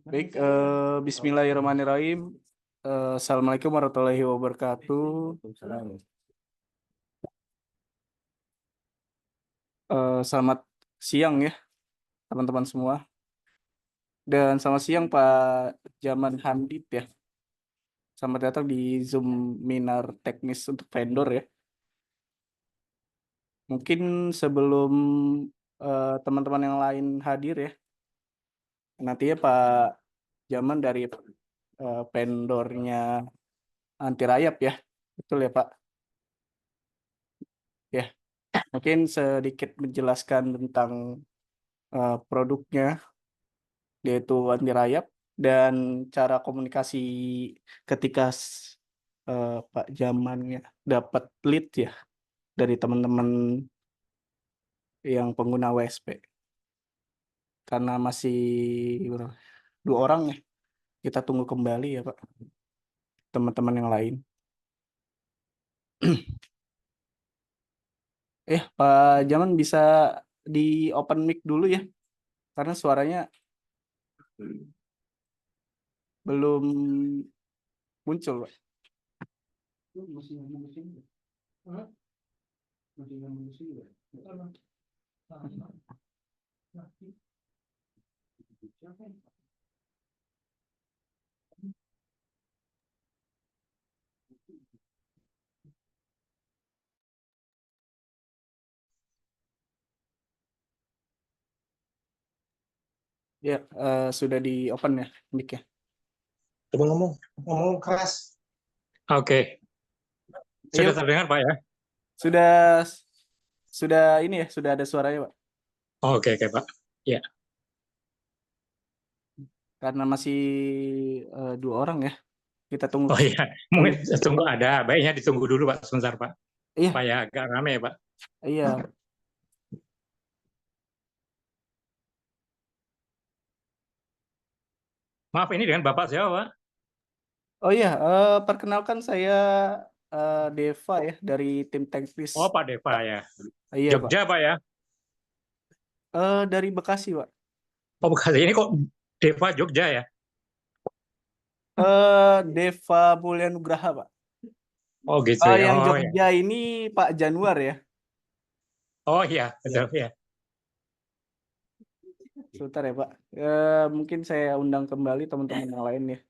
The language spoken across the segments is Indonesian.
Baik, Bismillahirrahmanirrahim. Assalamualaikum warahmatullahi wabarakatuh. Selamat siang ya teman-teman semua. Dan selamat siang Pak Jaman Handit ya. Selamat datang di Zoom Minar Teknis untuk vendor ya. Mungkin sebelum teman-teman yang lain hadir ya, nantinya Pak Jaman dari vendornya anti rayap ya. Betul ya Pak? Ya, mungkin sedikit menjelaskan tentang produknya, yaitu anti rayap, dan cara komunikasi ketika Pak Jamannya dapat lead ya dari teman-teman yang pengguna WSP. Karena masih dua orang ya, kita tunggu kembali ya Pak, teman-teman yang lain. Pak Jaman bisa di open mic dulu ya, karena suaranya belum muncul Pak. Ya, sudah di open ya mic-nya. Coba ngomong keras. Oke. Sudah Iya, terdengar Pak ya? sudah sudah ini ya, sudah ada suaranya Pak. Oke oke Pak. Ya. Karena masih dua orang ya, kita tunggu Oh iya, tunggu. mungkin tunggu ada. Baiknya ditunggu dulu Pak sebentar Pak. Iya, Supaya agak rame ya Pak. iya. Maaf ini dengan Bapak siapa Pak? Oh iya, perkenalkan saya Deva ya dari tim teknis. Oh Pak Deva ya. Iya Pak. Jogja Pak ya? Dari Bekasi Pak. Oh bukan, ini kok Deva Jogja ya? Deva Mulyanugraha Pak. Oh gitu ya. Yang Oh ya. Jogja ini Pak Januar ya. Oh iya, Iya. betul ya. Sebentar ya Pak. Mungkin saya undang kembali teman-teman yang lain ya.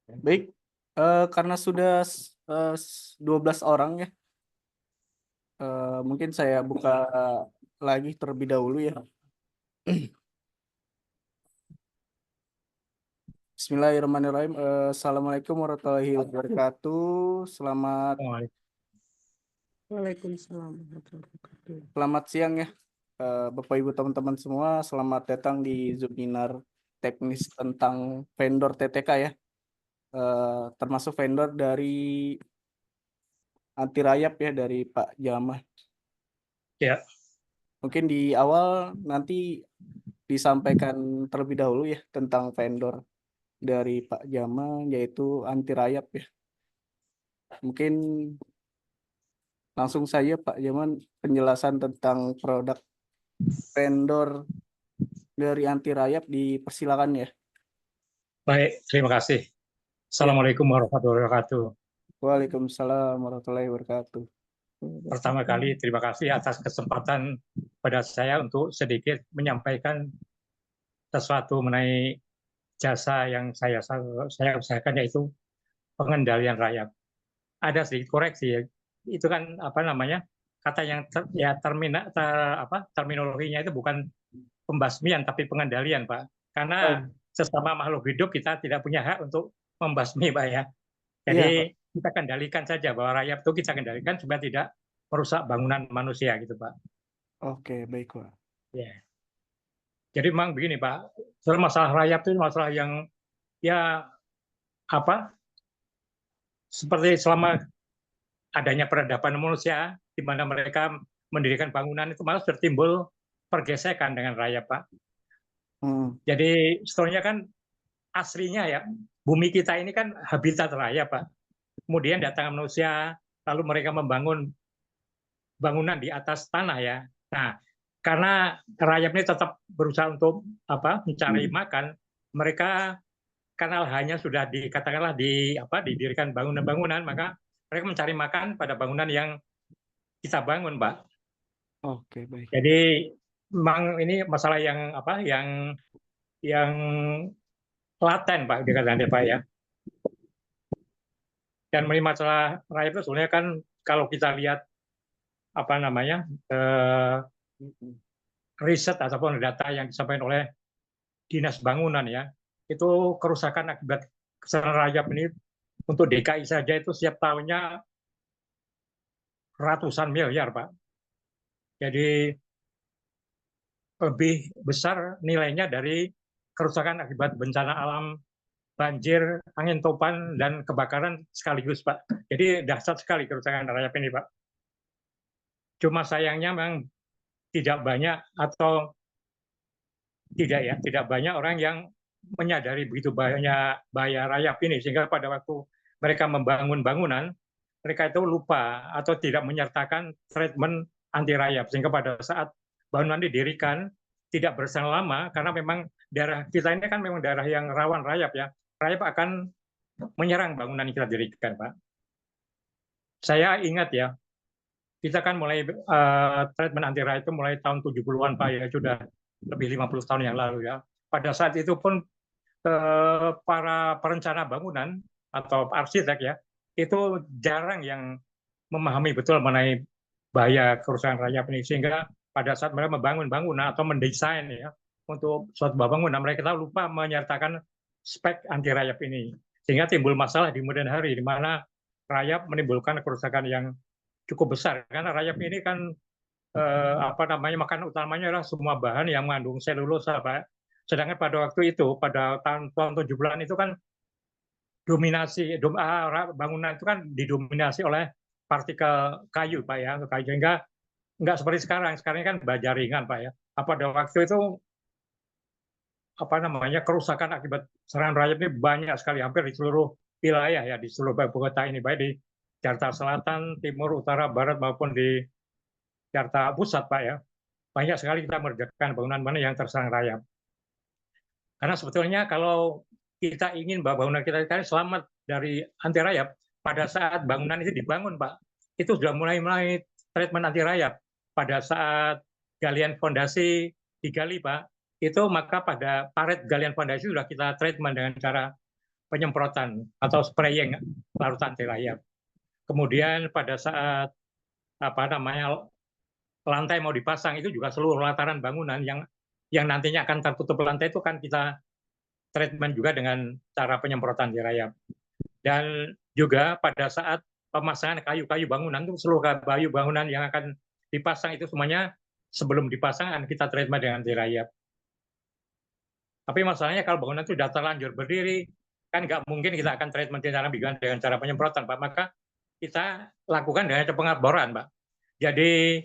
Baik, karena sudah 12 orang ya, mungkin saya buka lagi terlebih dahulu ya. Bismillahirrahmanirrahim. Assalamualaikum warahmatullahi wabarakatuh. Waalaikumsalam warahmatullahi wabarakatuh. Selamat siang ya, Bapak Ibu teman-teman semua. Selamat datang di Zoominar teknis tentang vendor TTK ya. Termasuk vendor dari anti rayap ya dari Pak Jamah. Ya, Mungkin di awal nanti disampaikan terlebih dahulu ya tentang vendor dari Pak Jama yaitu anti rayap ya. Mungkin langsung saja Pak Jaman penjelasan tentang produk vendor dari anti rayap dipersilakan ya. baik. Terima kasih. Ya. Assalamualaikum warahmatullahi wabarakatuh. Waalaikumsalam warahmatullahi wabarakatuh. Pertama kali terima kasih atas kesempatan pada saya untuk sedikit menyampaikan sesuatu mengenai jasa yang saya usahakan, yaitu pengendalian rayap. Ada sedikit koreksi ya. Itu kan apa namanya, kata yang terminologinya itu bukan pembasmian tapi pengendalian, Pak. Karena sesama makhluk hidup kita tidak punya hak untuk membasmi, Pak ya. Iya, Pak. Jadi kita kendalikan saja, bahwa rayap itu kita kendalikan supaya tidak merusak bangunan manusia gitu, Pak. Oke, baik, Pak. Ya. Jadi memang begini, Pak. Soal masalah rayap itu masalah yang ya apa? Seperti selama adanya peradaban manusia di mana mereka mendirikan bangunan itu malah tertimbul pergesekan dengan rayap, Pak. Jadi sebetulnya kan aslinya ya, bumi kita ini kan habitat rayap, Pak. Kemudian datang manusia, lalu mereka membangun bangunan di atas tanah ya. Nah, karena rayap ini tetap berusaha untuk mencari makan, mereka karena lahannya sudah dikatakanlah didirikan bangunan-bangunan, maka mereka mencari makan pada bangunan yang kita bangun, Pak. Oke, baik. Jadi memang ini masalah yang laten, Pak, dikatakan Pak ya. Dan mengenai masalah rayap itu sebenarnya kan kalau kita lihat riset ataupun data yang disampaikan oleh Dinas Bangunan ya, itu kerusakan akibat keseran rayap ini untuk DKI saja itu setiap tahunnya ratusan miliar, Pak. Jadi lebih besar nilainya dari kerusakan akibat bencana alam, banjir, angin topan, dan kebakaran sekaligus, Pak. Jadi dahsyat sekali kerusakan rayap ini, Pak. Cuma sayangnya memang tidak banyak atau tidak banyak orang yang menyadari begitu banyak bahaya rayap ini, sehingga pada waktu mereka membangun bangunan, mereka itu lupa atau tidak menyertakan treatment anti rayap, sehingga pada saat bangunan didirikan tidak berselang lama, karena memang daerah kita ini kan memang daerah yang rawan rayap ya, rayap akan menyerang bangunan yang kita dirikan, Pak. Saya ingat ya, kita kan mulai treatment anti rayap itu mulai tahun 70-an, Pak ya, sudah lebih 50 tahun yang lalu ya. Pada saat itu pun para perencana bangunan atau arsitek ya, itu jarang yang memahami betul mengenai bahaya kerusakan rayap ini, sehingga pada saat mereka membangun bangunan atau mendesain ya untuk suatu bangunan, mereka tahu lupa menyertakan spek anti rayap ini, sehingga timbul masalah di kemudian hari di mana rayap menimbulkan kerusakan yang cukup besar, karena rayap ini kan makanan utamanya adalah semua bahan yang mengandung selulosa, Pak. Sedangkan pada waktu itu, pada tahun 70-an itu kan bangunan itu kan didominasi oleh partikel kayu, Pak ya, sehingga nggak seperti sekarang. Sekarang kan baja ringan, Pak ya. Pada waktu itu kerusakan akibat serangan rayap ini banyak sekali, hampir di seluruh wilayah ya, di seluruh ibu kota ini, baik di Jakarta Selatan, Timur, Utara, Barat maupun di Jakarta Pusat, Pak ya. Banyak sekali kita mengerjakan bangunan mana yang terserang rayap. Karena sebetulnya kalau kita ingin bahwa bangunan kita selamat dari anti rayap, pada saat bangunan itu dibangun, Pak, itu sudah mulai treatment anti rayap. Pada saat galian fondasi digali, Pak, itu maka pada paret galian fondasi sudah kita treatment dengan cara penyemprotan atau spraying larutan anti rayap. Kemudian pada saat lantai mau dipasang itu juga seluruh lataran bangunan yang nantinya akan tertutup lantai itu kan kita treatment juga dengan cara penyemprotan anti rayap. Dan juga pada saat pemasangan kayu-kayu bangunan itu seluruh kayu bangunan yang akan dipasang itu semuanya sebelum dipasang akan kita treatment dengan anti rayap. Tapi masalahnya kalau bangunan itu sudah terlanjur berdiri, kan nggak mungkin kita akan treatment dengan cara penyemprotan, Pak. Maka kita lakukan dengan cara pengeboran, Pak. Jadi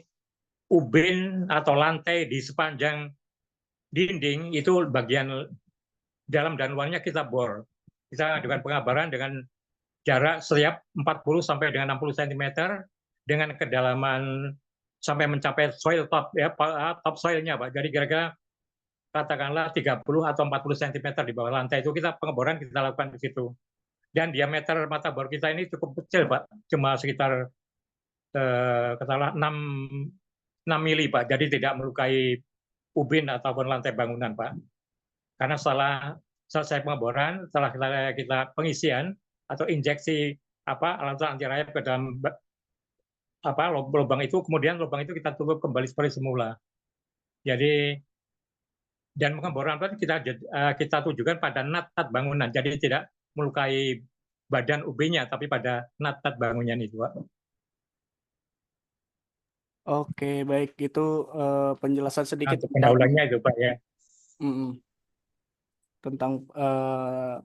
ubin atau lantai di sepanjang dinding itu bagian dalam dan luarnya kita bor. Kita dengan pengabaran dengan jarak setiap 40 sampai dengan 60 cm dengan kedalaman sampai mencapai soil top ya top soilnya, Pak. Jadi kira-kira katakanlah 30 atau 40 cm di bawah lantai itu kita pengeboran kita lakukan di situ. Dan diameter mata bor kita ini cukup kecil, Pak. Cuma sekitar katakanlah 6 mili, Pak. Jadi tidak melukai ubin ataupun lantai bangunan, Pak. Karena setelah selesai pengeboran, setelah kita pengisian atau injeksi alat anti rayap ke dalam lubang itu, kemudian lubang itu kita tutup kembali seperti semula. Jadi dan pengeboran kita tujukan pada nat-nat bangunan, jadi tidak melukai badan UB-nya, tapi pada nat-nat bangunan itu, Pak. Oke, baik. Itu penjelasan sedikit Untuk tentang pendahuluannya itu, Pak, ya. tentang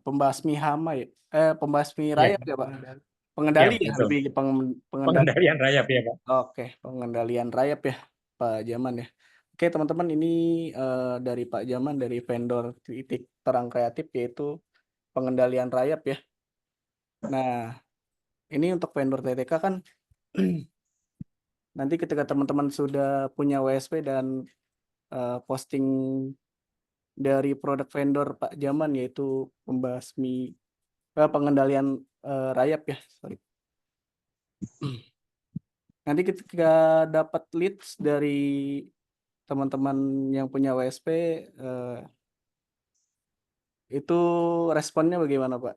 pembasmi hama ya, pembasmi Ya, rayap ya, Pak. ya, Pengendali ya, betul. lebih pengendali. Pengendalian rayap ya, Pak. Oke, pengendalian rayap ya, Pak Jaman ya. Oke, teman-teman, ini dari Pak Jaman dari vendor Titik Terang Kreatif, yaitu pengendalian rayap ya. Nah, ini untuk vendor TTK kan nanti ketika teman-teman sudah punya WSP dan posting dari produk vendor Pak Jaman, yaitu pembasmi pengendalian rayap ya, sorry. Nanti ketika dapat leads dari teman-teman yang punya WSP, itu responnya bagaimana, Pak?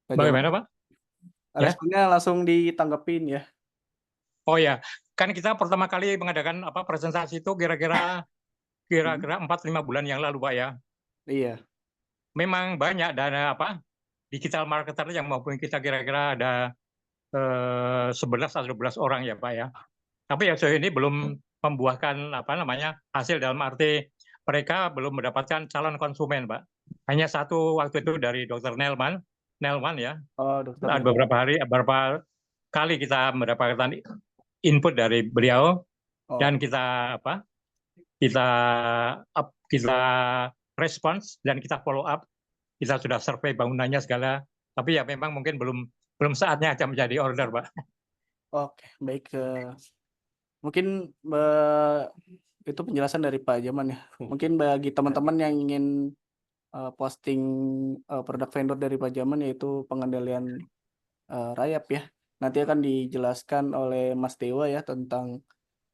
Pak Jaman? Bagaimana, Pak? Ya. Responnya langsung ditanggepin ya? Oh ya, kan kita pertama kali mengadakan presentasi itu kira-kira 4-5 bulan yang lalu, Pak, ya. Iya. Memang banyak dana digital marketer yang menghubungi kita, kira-kira ada 11 atau 12 orang ya, Pak, ya. Tapi ya sejauh ini belum membuahkan hasil, dalam arti mereka belum mendapatkan calon konsumen, Pak. Hanya satu waktu itu dari Dr. Nelman ya. Oh, Dokter. Ada beberapa kali kita mendapatkan input dari beliau. Dan kita respons dan kita follow up. Kita sudah survei bangunannya segala, tapi ya memang mungkin belum saatnya aja menjadi order, Pak. Oke, baik. Mungkin itu penjelasan dari Pak Jaman ya. Mungkin bagi teman-teman yang ingin posting produk vendor dari Pak Jaman, yaitu pengendalian rayap ya. Nanti akan dijelaskan oleh Mas Dewa ya tentang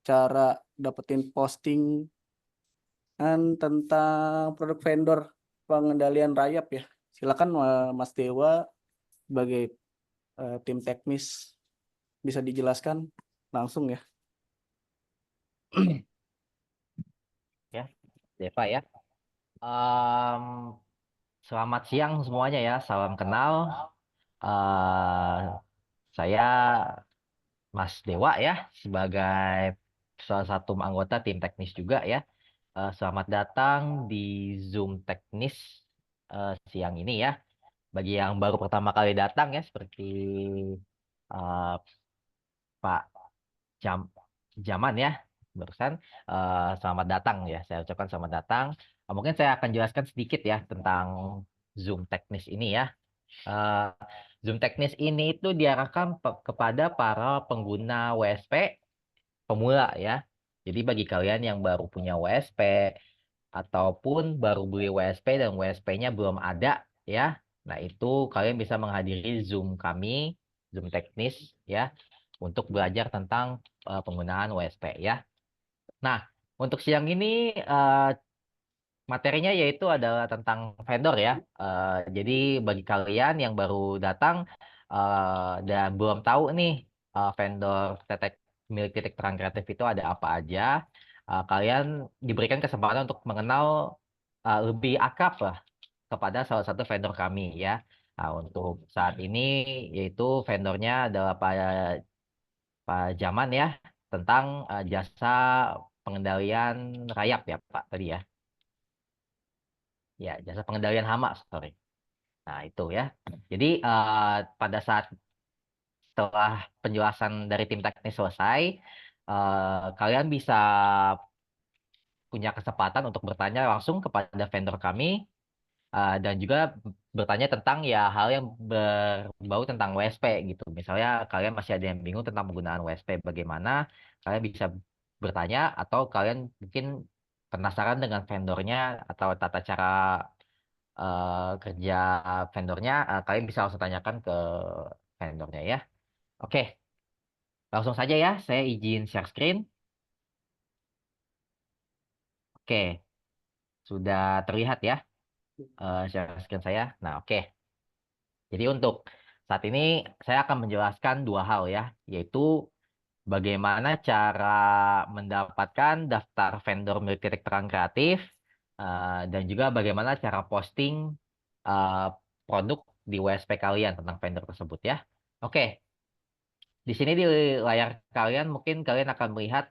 cara dapetin posting tentang produk vendor pengendalian rayap ya. Silakan Mas Dewa sebagai tim teknis bisa dijelaskan langsung ya. Ya, Deva ya. Selamat siang semuanya ya, salam kenal. Saya Mas Dewa ya, sebagai salah satu anggota tim teknis juga ya. Selamat datang di Zoom teknis siang ini ya. Bagi yang baru pertama kali datang ya, seperti Pak Jaman ya, barusan. Selamat datang ya, saya ucapkan selamat datang. Mungkin saya akan jelaskan sedikit ya tentang Zoom teknis ini ya. Zoom teknis ini itu diarahkan kepada para pengguna WSP pemula ya. Jadi bagi kalian yang baru punya WSP ataupun baru beli WSP dan WSP-nya belum ada ya. Nah, itu kalian bisa menghadiri Zoom kami, Zoom teknis ya, untuk belajar tentang penggunaan WSP ya. Nah, untuk siang ini materinya yaitu adalah tentang vendor ya. Jadi bagi kalian yang baru datang dan belum tahu nih vendor tetek milik Titik Terang Kreatif itu ada apa aja, kalian diberikan kesempatan untuk mengenal lebih akrab lah kepada salah satu vendor kami ya. Nah, untuk saat ini yaitu vendornya adalah Pak Jaman ya, tentang jasa pengendalian rayap ya Pak tadi ya. Ya, jasa pengendalian hama, sorry. Nah, itu ya. Jadi pada saat setelah penjelasan dari tim teknis selesai, kalian bisa punya kesempatan untuk bertanya langsung kepada vendor kami dan juga bertanya tentang ya hal yang berbau tentang WSP gitu. Misalnya kalian masih ada yang bingung tentang penggunaan WSP bagaimana, kalian bisa bertanya atau kalian mungkin penasaran dengan vendornya atau tata cara kerja vendornya, kalian bisa langsung tanyakan ke vendornya ya. Oke, langsung saja ya, saya izin share screen. Oke, sudah terlihat ya share screen saya. Nah, oke. Jadi untuk saat ini saya akan menjelaskan dua hal ya, yaitu bagaimana cara mendapatkan daftar vendor milik Titik Terang Kreatif dan juga bagaimana cara posting eh, produk di WSP kalian tentang vendor tersebut ya. Oke, di sini di layar kalian mungkin kalian akan melihat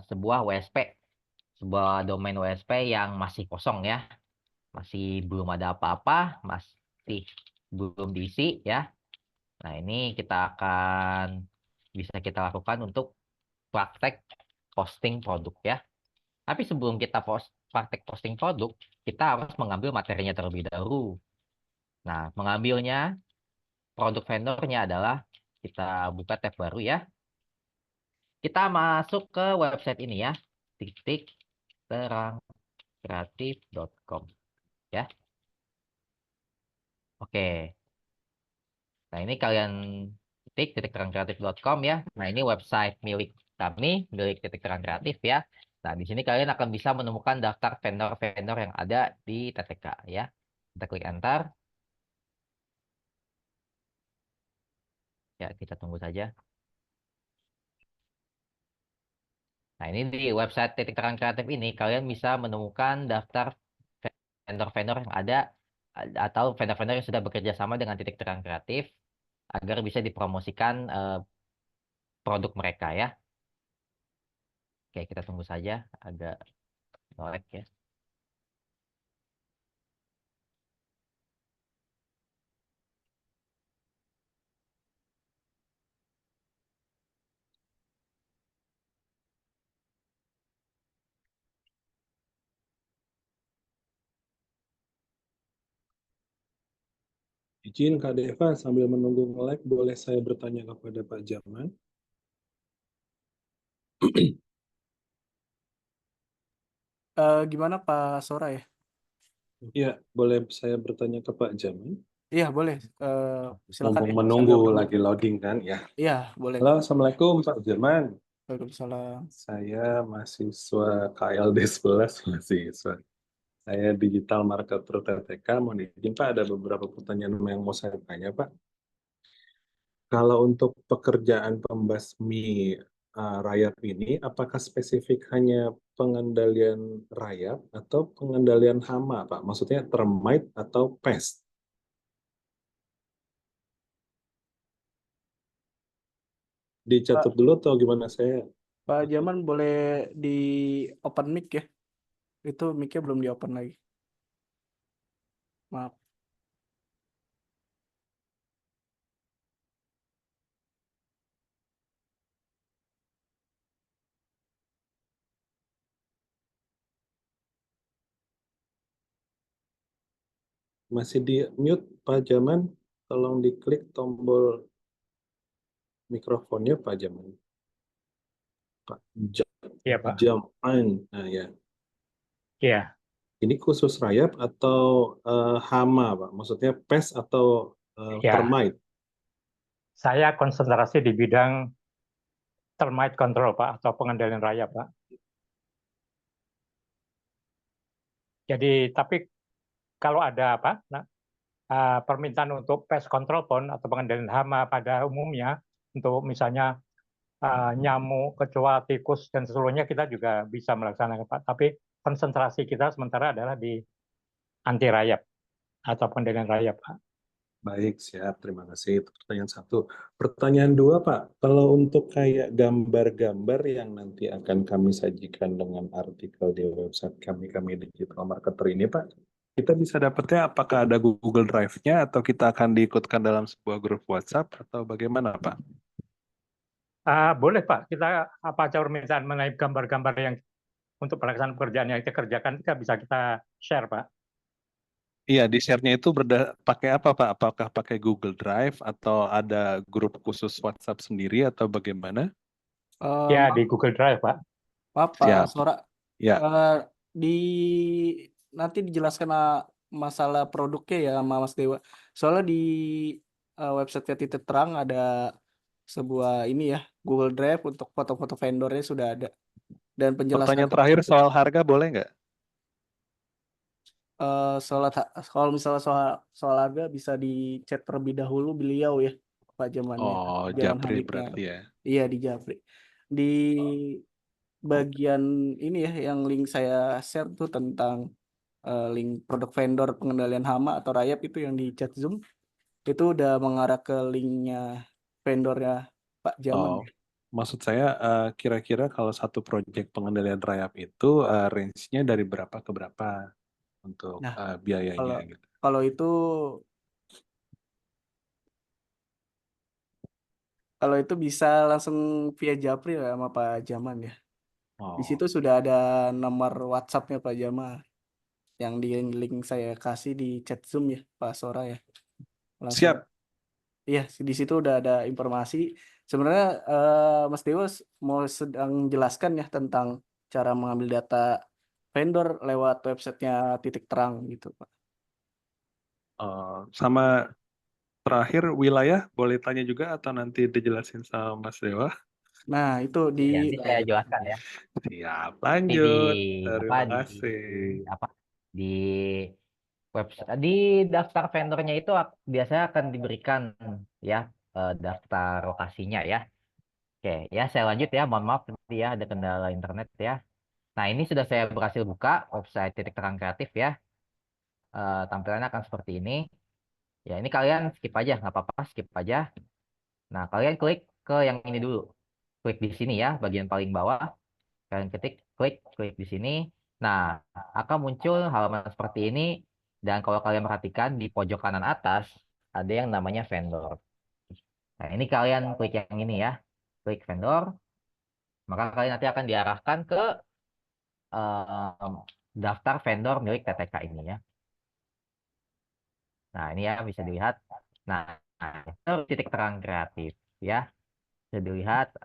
sebuah WSP, sebuah domain WSP yang masih kosong ya, masih belum ada apa-apa, masih belum diisi ya. Nah, ini kita akan bisa kita lakukan untuk praktek posting produk ya. Tapi sebelum kita praktek posting produk, kita harus mengambil materinya terlebih dahulu. Nah, mengambilnya produk vendornya adalah kita buka tab baru ya. Kita masuk ke website ini ya, titikterangkreatif.com ya. Oke. Nah, ini kalian titikterangkreatif.com ya. Nah, ini website milik kami, milik Titik Terang Kreatif ya. Nah, di sini kalian akan bisa menemukan daftar vendor-vendor yang ada di TTK ya. Kita klik enter. Ya, kita tunggu saja. Nah, ini di website Titik Terang Kreatif ini kalian bisa menemukan daftar vendor-vendor yang ada atau vendor-vendor yang sudah bekerja sama dengan Titik Terang Kreatif agar bisa dipromosikan produk mereka ya. Oke, kita tunggu saja agak nolek ya. Izin Kak Deva, sambil menunggu nge-like, boleh saya bertanya kepada Pak Jaman? Gimana Pak Sora ya? Iya, boleh saya bertanya ke Pak Jaman? Iya boleh. Silakan Mumpung ya. menunggu Sambil menunggu. lagi loading kan ya. Iya boleh. Halo, Assalamualaikum Pak Jaman. Waalaikumsalam. Saya mahasiswa KLD 11, mahasiswa. Saya digital marketer TTK. Mohon izin Pak, ada beberapa pertanyaan yang mau saya tanya Pak. Kalau untuk pekerjaan pembasmi rayap ini, apakah spesifik hanya pengendalian rayap atau pengendalian hama, Pak? Maksudnya termite atau pest? Dicatat dulu atau gimana saya? Pak Jaman boleh di open mic ya? Itu mic-nya belum di open lagi. Maaf. Masih di mute, Pak Jaman? Tolong diklik tombol mikrofonnya, Pak Jaman. Pak Iya, Pak. Jaman. Nah, ya. Iya. Ini khusus rayap atau hama, Pak? Maksudnya pest atau Ya. termite? Saya konsentrasi di bidang termite control, Pak, atau pengendalian rayap, Pak. Jadi tapi kalau ada permintaan untuk pest control pon atau pengendalian hama pada umumnya untuk misalnya nyamuk, kecoa, tikus dan seluruhnya kita juga bisa melaksanakan Pak. Tapi konsentrasi kita sementara adalah di anti rayap atau pengendalian rayap Pak. Baik, siap. Terima kasih. Itu pertanyaan satu. Pertanyaan dua, Pak. Kalau untuk kayak gambar-gambar yang nanti akan kami sajikan dengan artikel di website kami Digital Marketer ini, Pak, kita bisa dapatnya apakah ada Google Drive-nya atau kita akan diikutkan dalam sebuah grup WhatsApp atau bagaimana, Pak? Boleh Pak, kita apa aja permintaan mengenai gambar-gambar yang untuk pelaksanaan pekerjaan yang kita kerjakan kita bisa kita share Pak. Iya, di share-nya itu pakai apa, Pak? Apakah pakai Google Drive atau ada grup khusus WhatsApp sendiri atau bagaimana? Ya Maaf, di Google Drive Pak. maaf Pak Siap. Sora, Ya, di nanti dijelaskan masalah produknya ya sama Mas Dewa. Soalnya di website Titik Terang ada sebuah ini ya, Google Drive untuk foto-foto vendornya sudah ada. Dan penjelasan pertanyaan terakhir soal harga boleh nggak? kalau misalnya soal harga bisa di chat terlebih dahulu beliau ya, Pak Jamannya. Oh, Jaman Japri Handiknya. berarti ya. Iya di Japri. Di bagian ini ya yang link saya share tuh tentang link produk vendor pengendalian hama atau rayap itu yang di chat Zoom itu udah mengarah ke linknya vendornya Pak Jaman. Oh, maksud saya kira-kira kalau satu proyek pengendalian rayap itu range-nya dari berapa ke berapa untuk Nah, biayanya kalau gitu. kalau itu bisa langsung via Japri ya sama Pak Jaman ya. Di Oh, situ sudah ada nomor WhatsApp-nya Pak Jamal yang di link saya kasih di chat Zoom ya Pak Sora ya. Langsung. siap. Iya, di situ udah ada informasi. Sebenarnya Mas Dewo mau sedang jelaskan ya tentang cara mengambil data vendor lewat websitenya Titik Terang gitu Pak. Sama terakhir wilayah boleh tanya juga atau nanti dijelasin sama Mas Dewa? Nah itu di Ya, nanti saya jelaskan ya. Siap, Di lanjut. apa Terima di kasih. apa di website di daftar vendornya itu biasanya akan diberikan ya daftar lokasinya ya. Oke, ya saya lanjut ya. Mohon maaf tadi ya ada kendala internet ya. Nah, ini sudah saya berhasil buka website Titik Terang Kreatif ya. Tampilannya akan seperti ini. Ya, ini kalian skip aja, nggak apa-apa, skip aja. Nah, kalian klik ke yang ini dulu. Klik di sini ya, bagian paling bawah. Kalian klik di sini. Nah, akan muncul halaman seperti ini. Dan kalau kalian perhatikan di pojok kanan atas, ada yang namanya vendor. Nah, ini kalian klik yang ini ya. Klik vendor. Maka kalian nanti akan diarahkan ke daftar vendor milik TTK ini ya. Nah, ini ya bisa dilihat. Nah, itu Titik Terang Kreatif ya. Bisa dilihat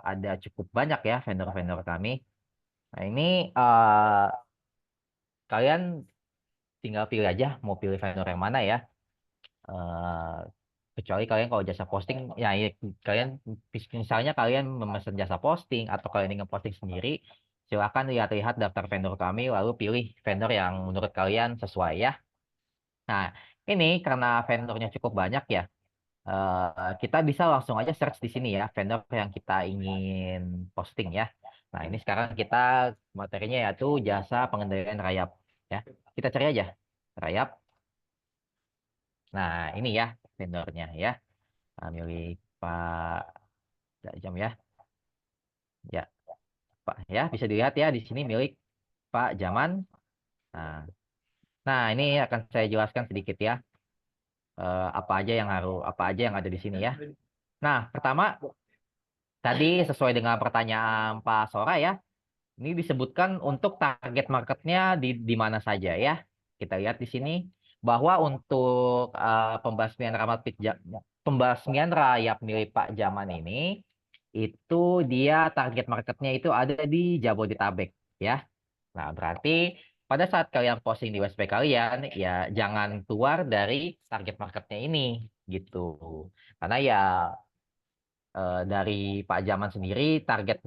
ada cukup banyak ya vendor-vendor kami. Nah, ini kalian tinggal pilih aja mau pilih vendor yang mana ya. Eh, Kecuali kalian kalau jasa posting, ya kalian misalnya kalian memesan jasa posting atau kalian ingin posting sendiri, silakan lihat-lihat daftar vendor kami lalu pilih vendor yang menurut kalian sesuai ya. Nah, ini karena vendornya cukup banyak ya, kita bisa langsung aja search di sini ya vendor yang kita ingin posting ya. Nah, ini sekarang kita materinya yaitu jasa pengendalian rayap ya. Kita cari aja rayap. Nah, ini ya vendornya ya. Nah, milik Pak Jam ya. Ya, Pak ya bisa dilihat ya di sini milik Pak Jaman. Nah, ini akan saya jelaskan sedikit ya. Apa aja yang ada di sini ya. Nah, pertama tadi sesuai dengan pertanyaan Pak Sora ya. Ini disebutkan untuk target marketnya di mana saja ya. Kita lihat di sini bahwa untuk pembasmian rayap milik Pak Jaman ini itu dia target marketnya itu ada di Jabodetabek ya. Nah, berarti pada saat kalian posting di WSP kalian ya jangan keluar dari target marketnya ini gitu. Karena ya dari Pak Jaman sendiri target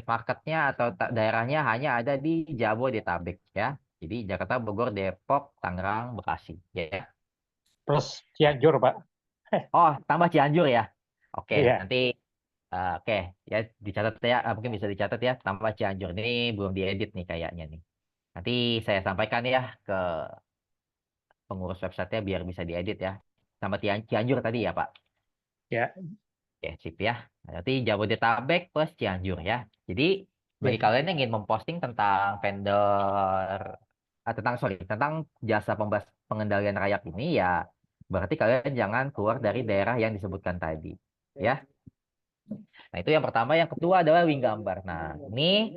marketnya atau daerahnya hanya ada di Jabodetabek ya. Jadi Jakarta, Bogor, Depok, Tangerang, Bekasi. Ya. Plus Cianjur, Pak. Oh, tambah Cianjur ya. Oke, Iya. nanti oke ya dicatat ya, mungkin bisa dicatat ya. Tambah Cianjur ini belum diedit nih kayaknya nih. Nanti saya sampaikan ya ke pengurus websitenya biar bisa diedit ya. Sama Cianjur tadi ya, Pak. Ya. Oke, sip ya. Nanti Jabodetabek plus Cianjur ya. Jadi bagi Ya. kalian yang ingin memposting tentang vendor, tentang jasa pengendalian rayap ini ya, berarti kalian jangan keluar dari daerah yang disebutkan tadi. Ya. Nah, itu yang pertama. Yang kedua adalah link gambar. Nah, ini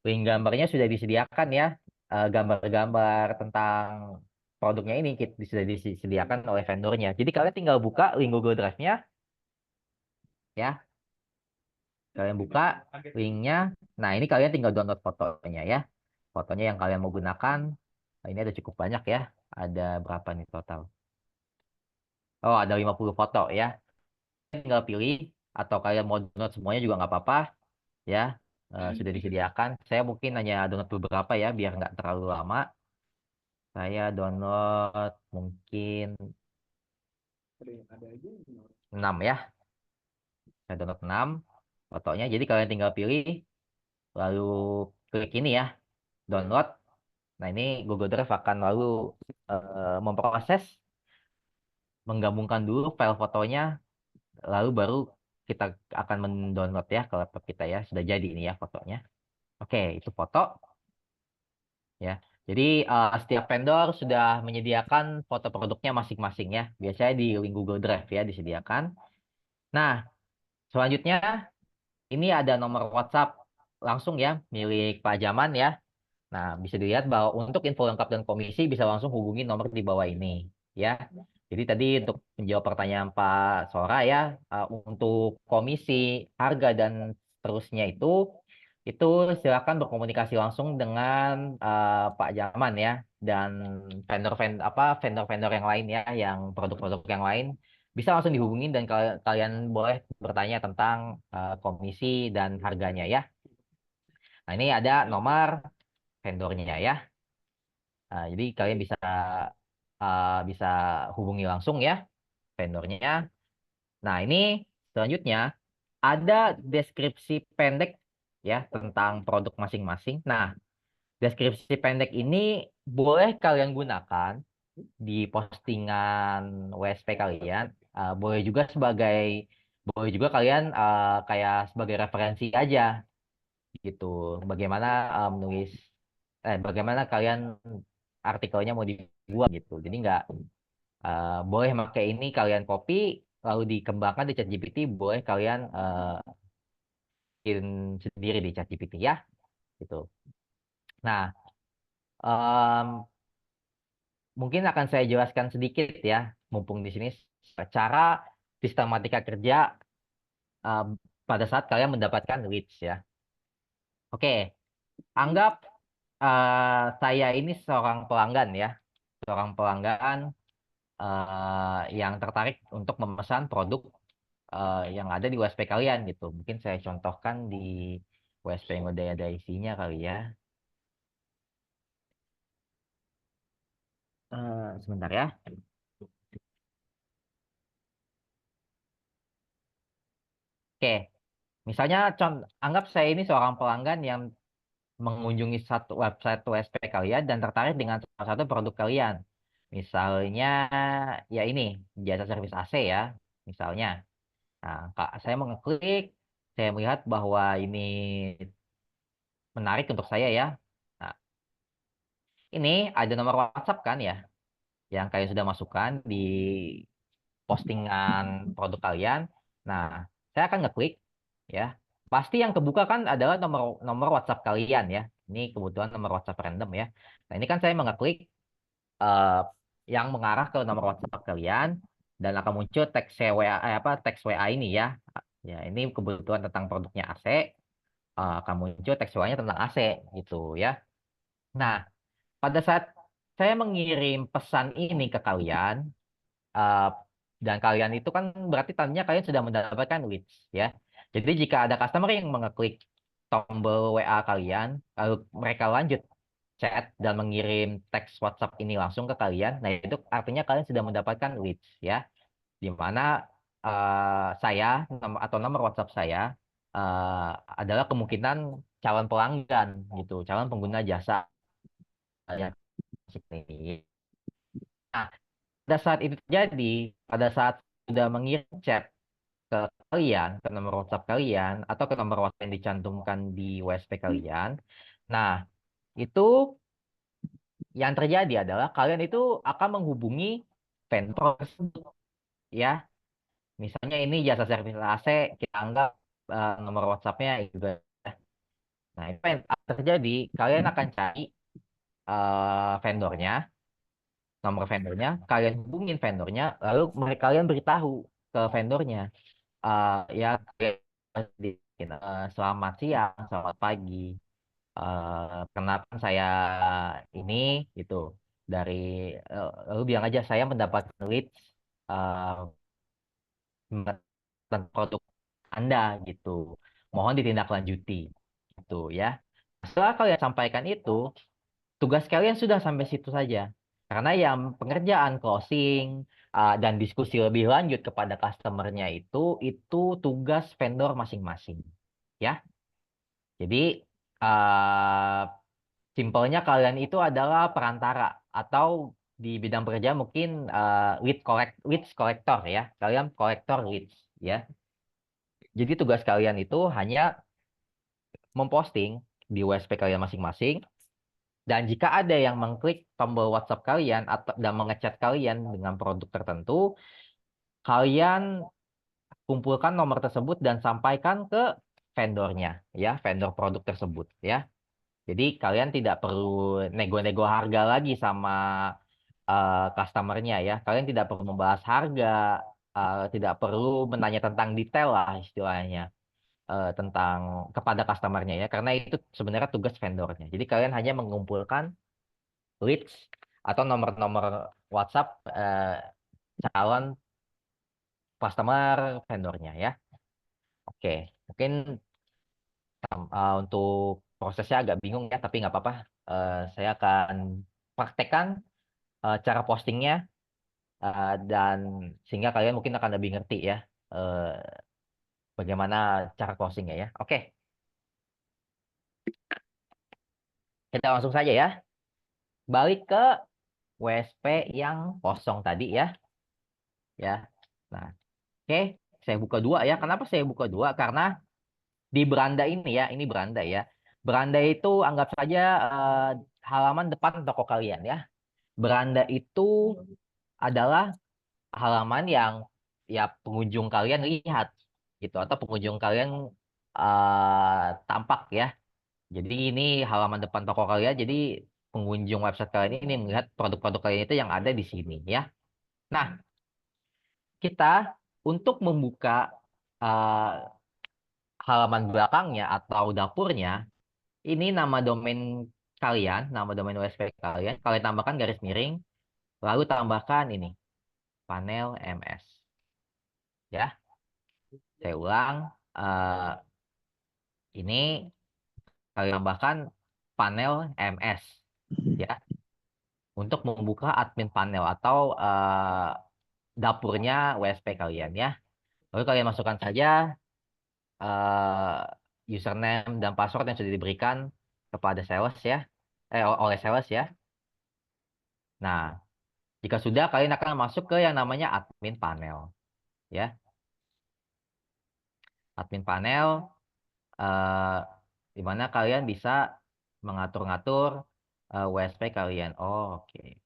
link gambarnya sudah disediakan ya. Gambar-gambar tentang produknya ini sudah disediakan oleh vendornya. Jadi kalian tinggal buka link Google Drive-nya ya. Kalian buka linknya. Nah, ini kalian tinggal download fotonya ya. Fotonya yang kalian mau gunakan. Nah, ini ada cukup banyak ya. Ada berapa nih total? Oh, ada 50 foto ya. Tinggal pilih atau kalian mau download semuanya juga nggak apa-apa ya. Sudah disediakan. Saya mungkin hanya download beberapa ya biar nggak terlalu lama. Saya download mungkin 6 ya. Saya download 6 fotonya. Jadi kalian tinggal pilih lalu klik ini ya, download. Nah, ini Google Drive akan lalu memproses, menggabungkan dulu file fotonya, lalu baru kita akan mendownload ya ke laptop kita ya. Sudah jadi ini ya fotonya. Oke, itu foto ya. Jadi setiap vendor sudah menyediakan foto produknya masing-masing ya. Biasanya di link Google Drive ya disediakan. Nah, selanjutnya ini ada nomor WhatsApp langsung ya milik Pak Jaman ya. Nah, bisa dilihat bahwa untuk info lengkap dan komisi bisa langsung hubungi nomor di bawah ini ya. Jadi tadi untuk menjawab pertanyaan Pak Sora ya, untuk komisi, harga dan seterusnya itu silakan berkomunikasi langsung dengan Pak Jaman ya, dan vendor-vendor yang lain ya, yang produk-produk yang lain bisa langsung dihubungin dan kalian boleh bertanya tentang komisi dan harganya ya. Nah, ini ada nomor vendornya ya. Jadi kalian bisa hubungi langsung ya vendornya. Nah, ini selanjutnya ada deskripsi pendek ya tentang produk masing-masing. Nah, deskripsi pendek ini boleh kalian gunakan di postingan WSP kalian. Boleh juga kalian kayak sebagai referensi aja gitu. Bagaimana bagaimana kalian artikelnya mau dibuat gitu. Jadi nggak boleh pakai ini kalian copy lalu dikembangkan di ChatGPT, boleh kalian bikin sendiri di ChatGPT ya gitu. Nah, em, mungkin akan saya jelaskan sedikit ya mumpung di sini cara sistematika kerja em, pada saat kalian mendapatkan leads ya. Oke, anggap saya ini seorang pelanggan ya, seorang pelanggan yang tertarik untuk memesan produk yang ada di WSP kalian gitu. Mungkin saya contohkan di WSP yang udah ada isinya kali ya. Sebentar ya. Oke, misalnya anggap saya ini seorang pelanggan yang mengunjungi satu website WSP kalian dan tertarik dengan salah satu produk kalian. Misalnya ya ini jasa servis AC ya, misalnya. Nah, saya mengeklik, saya melihat bahwa ini menarik untuk saya ya. Nah, ini ada nomor WhatsApp kan ya, yang kalian sudah masukkan di postingan produk kalian. Nah, saya akan ngeklik ya. Pasti yang kebuka kan adalah nomor nomor WhatsApp kalian ya. Ini kebetulan nomor WhatsApp random ya. Nah, ini kan saya mengeklik eh, yang mengarah ke nomor WhatsApp kalian dan akan muncul teks WA teks WA ini ya. Ya, ini kebetulan tentang produknya AC. Akan muncul teks WA-nya tentang AC gitu ya. Nah, pada saat saya mengirim pesan ini ke kalian, uh, dan kalian itu kan berarti tandanya kalian sudah mendapatkan leads ya. Jadi jika ada customer yang mengeklik tombol WA kalian, lalu mereka lanjut chat dan mengirim teks WhatsApp ini langsung ke kalian, nah itu artinya kalian sudah mendapatkan leads ya, di mana saya atau nomor WhatsApp saya adalah kemungkinan calon pelanggan gitu, calon pengguna jasa yang ini. Nah, pada saat itu terjadi, pada saat sudah mengirim chat ke kalian, ke nomor WhatsApp kalian, atau ke nomor WhatsApp yang dicantumkan di WSP kalian, nah itu yang terjadi adalah kalian itu akan menghubungi vendor tersebut ya. Misalnya ini jasa servis AC, kita anggap nomor WhatsApp-nya itu. Nah, itu yang akan terjadi, kalian akan cari vendornya, nomor vendornya, kalian hubungin vendornya, lalu kalian beritahu ke vendornya, ya selamat siang, selamat pagi, kenapa saya ini gitu dari lalu bilang aja saya mendapatkan leads tentang produk Anda gitu. Mohon ditindaklanjuti gitu ya. Setelah kalian sampaikan itu, tugas kalian sudah sampai situ saja. Karena yang pengerjaan closing dan diskusi lebih lanjut kepada customernya itu tugas vendor masing-masing. Ya. Jadi simpelnya kalian itu adalah perantara atau di bidang pekerjaan mungkin leads collector ya. Kalian kolektor leads ya. Jadi tugas kalian itu hanya memposting di WSP kalian masing-masing. Dan jika ada yang mengklik tombol WhatsApp kalian atau dan mengechat kalian dengan produk tertentu, kalian kumpulkan nomor tersebut dan sampaikan ke vendornya, ya, vendor produk tersebut, ya. Jadi kalian tidak perlu nego-nego harga lagi sama customernya, ya. Kalian tidak perlu membahas harga, tidak perlu menanya tentang detail lah istilahnya tentang kepada customernya, ya, karena itu sebenarnya tugas vendornya. Jadi kalian hanya mengumpulkan leads atau nomor-nomor WhatsApp calon customer vendornya ya. Oke, mungkin untuk prosesnya agak bingung ya, tapi nggak apa-apa. Saya akan praktekkan cara postingnya dan sehingga kalian mungkin akan lebih ngerti ya bagaimana cara closingnya ya. Oke, kita langsung saja ya. Balik ke WSP yang kosong tadi ya. Ya. Nah, oke, saya buka dua ya. Kenapa saya buka dua? Karena di beranda ini ya, ini beranda ya. Beranda itu anggap saja halaman depan toko kalian ya. Beranda itu adalah halaman yang ya pengunjung kalian lihat gitu atau pengunjung kalian tampak ya. Jadi ini halaman depan toko kalian. Jadi pengunjung website kalian ini melihat produk-produk kalian itu yang ada di sini ya. Nah, kita untuk membuka halaman belakangnya atau dapurnya, ini nama domain kalian, nama domain WSP kalian, kalian tambahkan garis miring, lalu tambahkan ini, panel MS. Ya, saya ulang, ini kalian tambahkan panel MS. Ya, untuk membuka admin panel atau dapurnya WSP kalian ya. Lalu kalian masukkan saja username dan password yang sudah diberikan kepada sales ya, oleh sales ya. Nah, jika sudah, kalian akan masuk ke yang namanya admin panel. Ya, admin panel, di mana kalian bisa mengatur-ngatur WSP kalian. Oh, oke.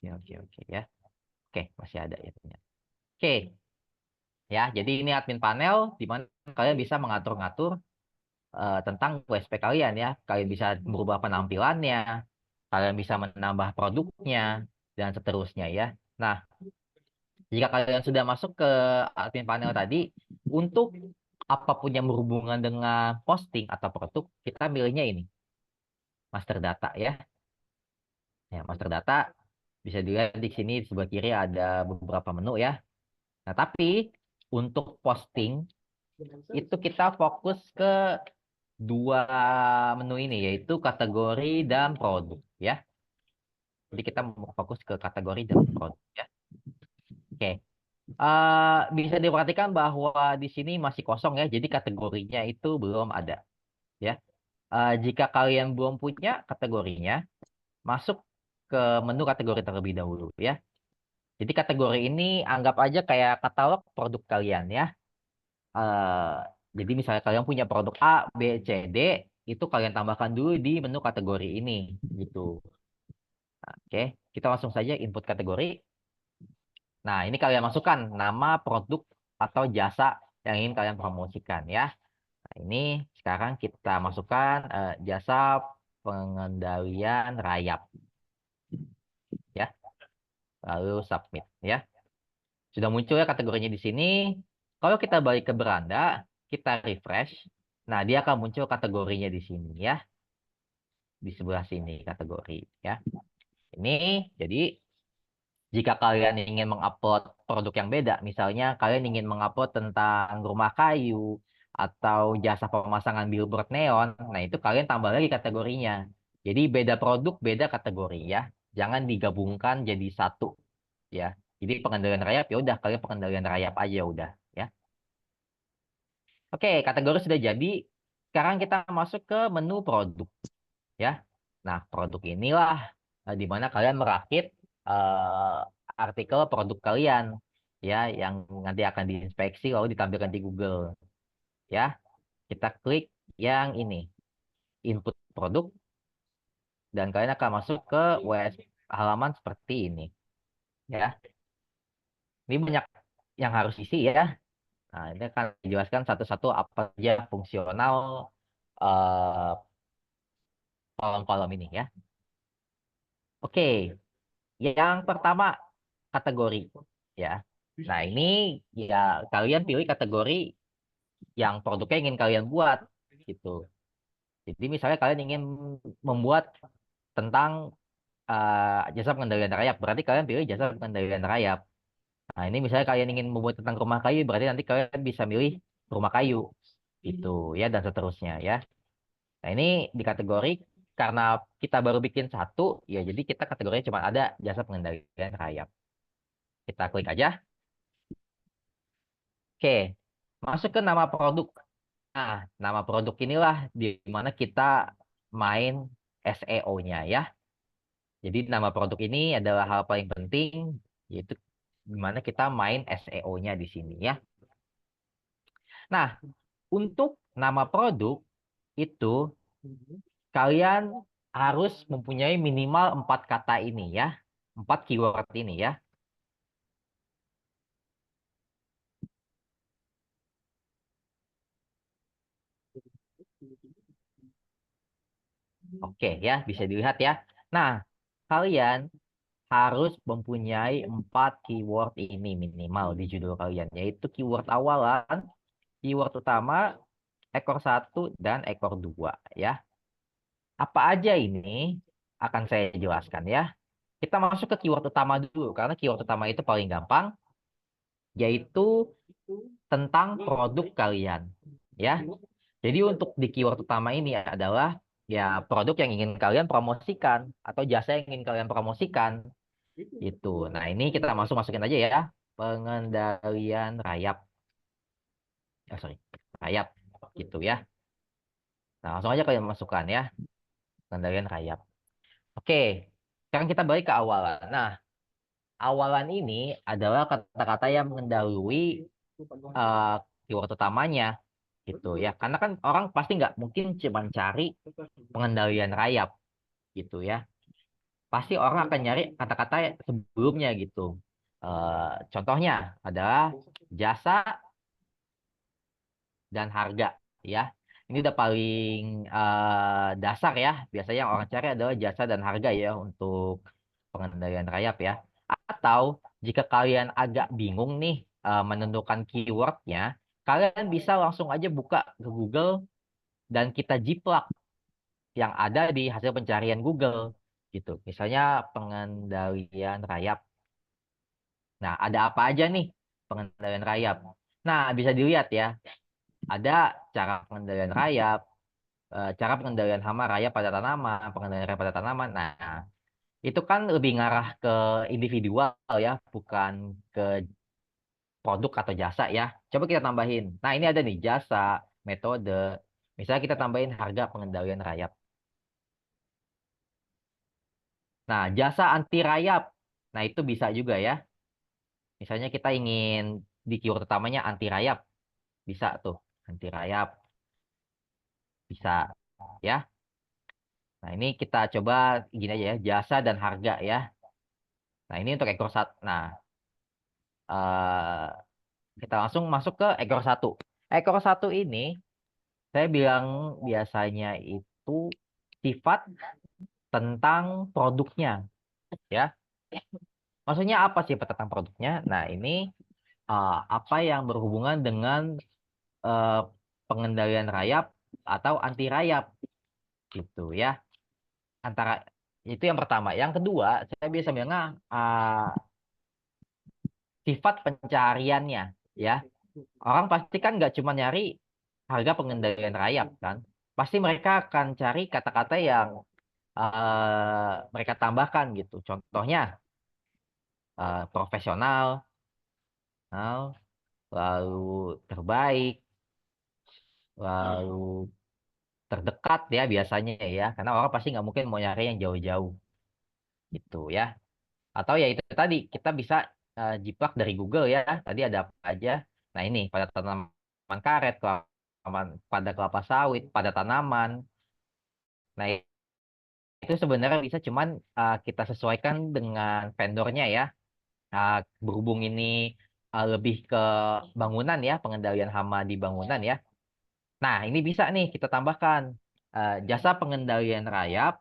Oke ya. Oke, masih ada ya ternyata. Oke. Ya, jadi ini admin panel di mana kalian bisa mengatur-ngatur tentang WSP kalian ya. Kalian bisa merubah penampilannya, kalian bisa menambah produknya, dan seterusnya ya. Nah, jika kalian sudah masuk ke admin panel tadi, untuk apapun yang berhubungan dengan posting atau produk, kita milihnya ini, master data ya. Ya, master data bisa dilihat di sini di sebelah kiri ada beberapa menu ya. Nah, tapi untuk posting itu kita fokus ke dua menu ini, yaitu kategori dan produk ya. Jadi kita mau fokus ke kategori dan produk ya. Oke. Bisa diperhatikan bahwa di sini masih kosong ya, jadi kategorinya itu belum ada ya. Jika kalian belum punya kategorinya, masuk ke menu kategori terlebih dahulu ya. Jadi kategori ini anggap aja kayak katalog produk kalian ya. Eh, jadi misalnya kalian punya produk A, B, C, D, itu kalian tambahkan dulu di menu kategori ini gitu. Oke, kita langsung saja input kategori. Nah, ini kalian masukkan nama produk atau jasa yang ingin kalian promosikan ya. Nah, ini sekarang kita masukkan jasa pengendalian rayap ya. Lalu submit ya. Sudah muncul ya kategorinya di sini. Kalau kita balik ke beranda, kita refresh. Nah, dia akan muncul kategorinya di sini ya. Di sebelah sini kategori ya. Ini jadi jika kalian ingin mengupload produk yang beda, misalnya kalian ingin mengupload tentang rumah kayu atau jasa pemasangan billboard neon, nah itu kalian tambah lagi kategorinya. Jadi beda produk, beda kategori ya. Jangan digabungkan jadi satu ya. Jadi pengendalian rayap ya udah kalian pengendalian rayap aja udah ya. Oke, kategori sudah jadi. Sekarang kita masuk ke menu produk ya. Nah, produk inilah di mana kalian merakit eh, artikel produk kalian ya yang nanti akan diinspeksi lalu ditampilkan di Google ya. Kita klik yang ini, input produk dan kalian akan masuk ke halaman seperti ini ya. Ini banyak yang harus isi ya. Nah, ini akan dijelaskan satu-satu apa saja fungsional eh, kolom-kolom ini ya. Oke, yang pertama kategori ya. Nah, ini ya kalian pilih kategori yang produknya ingin kalian buat gitu. Jadi misalnya kalian ingin membuat tentang jasa pengendalian rayap, berarti kalian pilih jasa pengendalian rayap. Nah, ini misalnya kalian ingin membuat tentang rumah kayu, berarti nanti kalian bisa milih rumah kayu gitu ya dan seterusnya ya. Nah, ini di kategori karena kita baru bikin satu, ya jadi kita kategorinya cuma ada jasa pengendalian rayap. Kita klik aja. Oke, masuk ke nama produk. Nah, nama produk inilah di mana kita main SEO-nya ya. Jadi nama produk ini adalah hal paling penting, yaitu di mana kita main SEO-nya di sini ya. Nah, untuk nama produk itu kalian harus mempunyai minimal 4 kata ini ya. 4 keyword ini ya. Oke ya, bisa dilihat ya. Nah, kalian harus mempunyai 4 keyword ini minimal di judul kalian, yaitu keyword awalan, keyword utama, ekor 1, dan ekor 2 ya. Apa aja ini akan saya jelaskan ya. Kita masuk ke keyword utama dulu, karena keyword utama itu paling gampang, yaitu tentang produk kalian ya. Jadi untuk di keyword utama ini adalah ya produk yang ingin kalian promosikan atau jasa yang ingin kalian promosikan itu. Nah, ini kita masukin aja ya. Pengendalian rayap. Sorry. Rayap gitu ya. Nah, langsung aja kalian masukkan ya. Pengendalian rayap. Oke. Sekarang kita balik ke awalan. Nah, awalan ini adalah kata-kata yang mendahului eh, keyword utamanya gitu ya. Karena kan orang pasti nggak mungkin cuma cari pengendalian rayap gitu ya. Pasti orang akan nyari kata-kata sebelumnya gitu. Contohnya adalah jasa dan harga ya. Ini udah paling dasar ya. Biasanya yang orang cari adalah jasa dan harga ya untuk pengendalian rayap ya. Atau jika kalian agak bingung nih menentukan keywordnya, kalian bisa langsung aja buka ke Google dan kita jiplak yang ada di hasil pencarian Google gitu. Misalnya pengendalian rayap. Nah, ada apa aja nih pengendalian rayap? Nah, bisa dilihat ya. Ada cara pengendalian rayap, cara pengendalian hama raya pada tanaman, pengendalian raya pada tanaman. Nah, itu kan lebih ngarah ke individual ya, bukan ke produk atau jasa ya. Coba kita tambahin. Nah, ini ada nih jasa, metode. Misalnya kita tambahin harga pengendalian rayap. Nah, jasa anti rayap. Nah, itu bisa juga ya. Misalnya kita ingin di keyword utamanya anti rayap. Bisa tuh, anti rayap. Bisa ya. Nah, ini kita coba gini aja ya, jasa dan harga ya. Nah, ini untuk ekor satu. Nah, eh, kita langsung masuk ke ekor satu. Ekor satu ini saya bilang biasanya itu sifat tentang produknya ya. Maksudnya apa sih tentang produknya? Nah, ini apa yang berhubungan dengan eh, pengendalian rayap atau anti rayap gitu ya. Antara itu yang pertama. Yang kedua, saya biasa bilangnya sifat pencariannya ya. Orang pasti kan nggak cuma nyari harga pengendalian rayap kan. Pasti mereka akan cari kata-kata yang mereka tambahkan gitu. Contohnya profesional, lalu terbaik, lalu terdekat ya biasanya ya. Karena orang pasti nggak mungkin mau nyari yang jauh-jauh gitu ya. Atau ya itu tadi kita bisa jiplak dari Google ya. Tadi ada apa aja. Nah ini pada tanaman karet, pada kelapa sawit, pada tanaman. Nah itu sebenarnya bisa cuman kita sesuaikan dengan vendornya ya. Berhubung ini lebih ke bangunan ya, pengendalian hama di bangunan ya. Nah ini bisa nih kita tambahkan jasa pengendalian rayap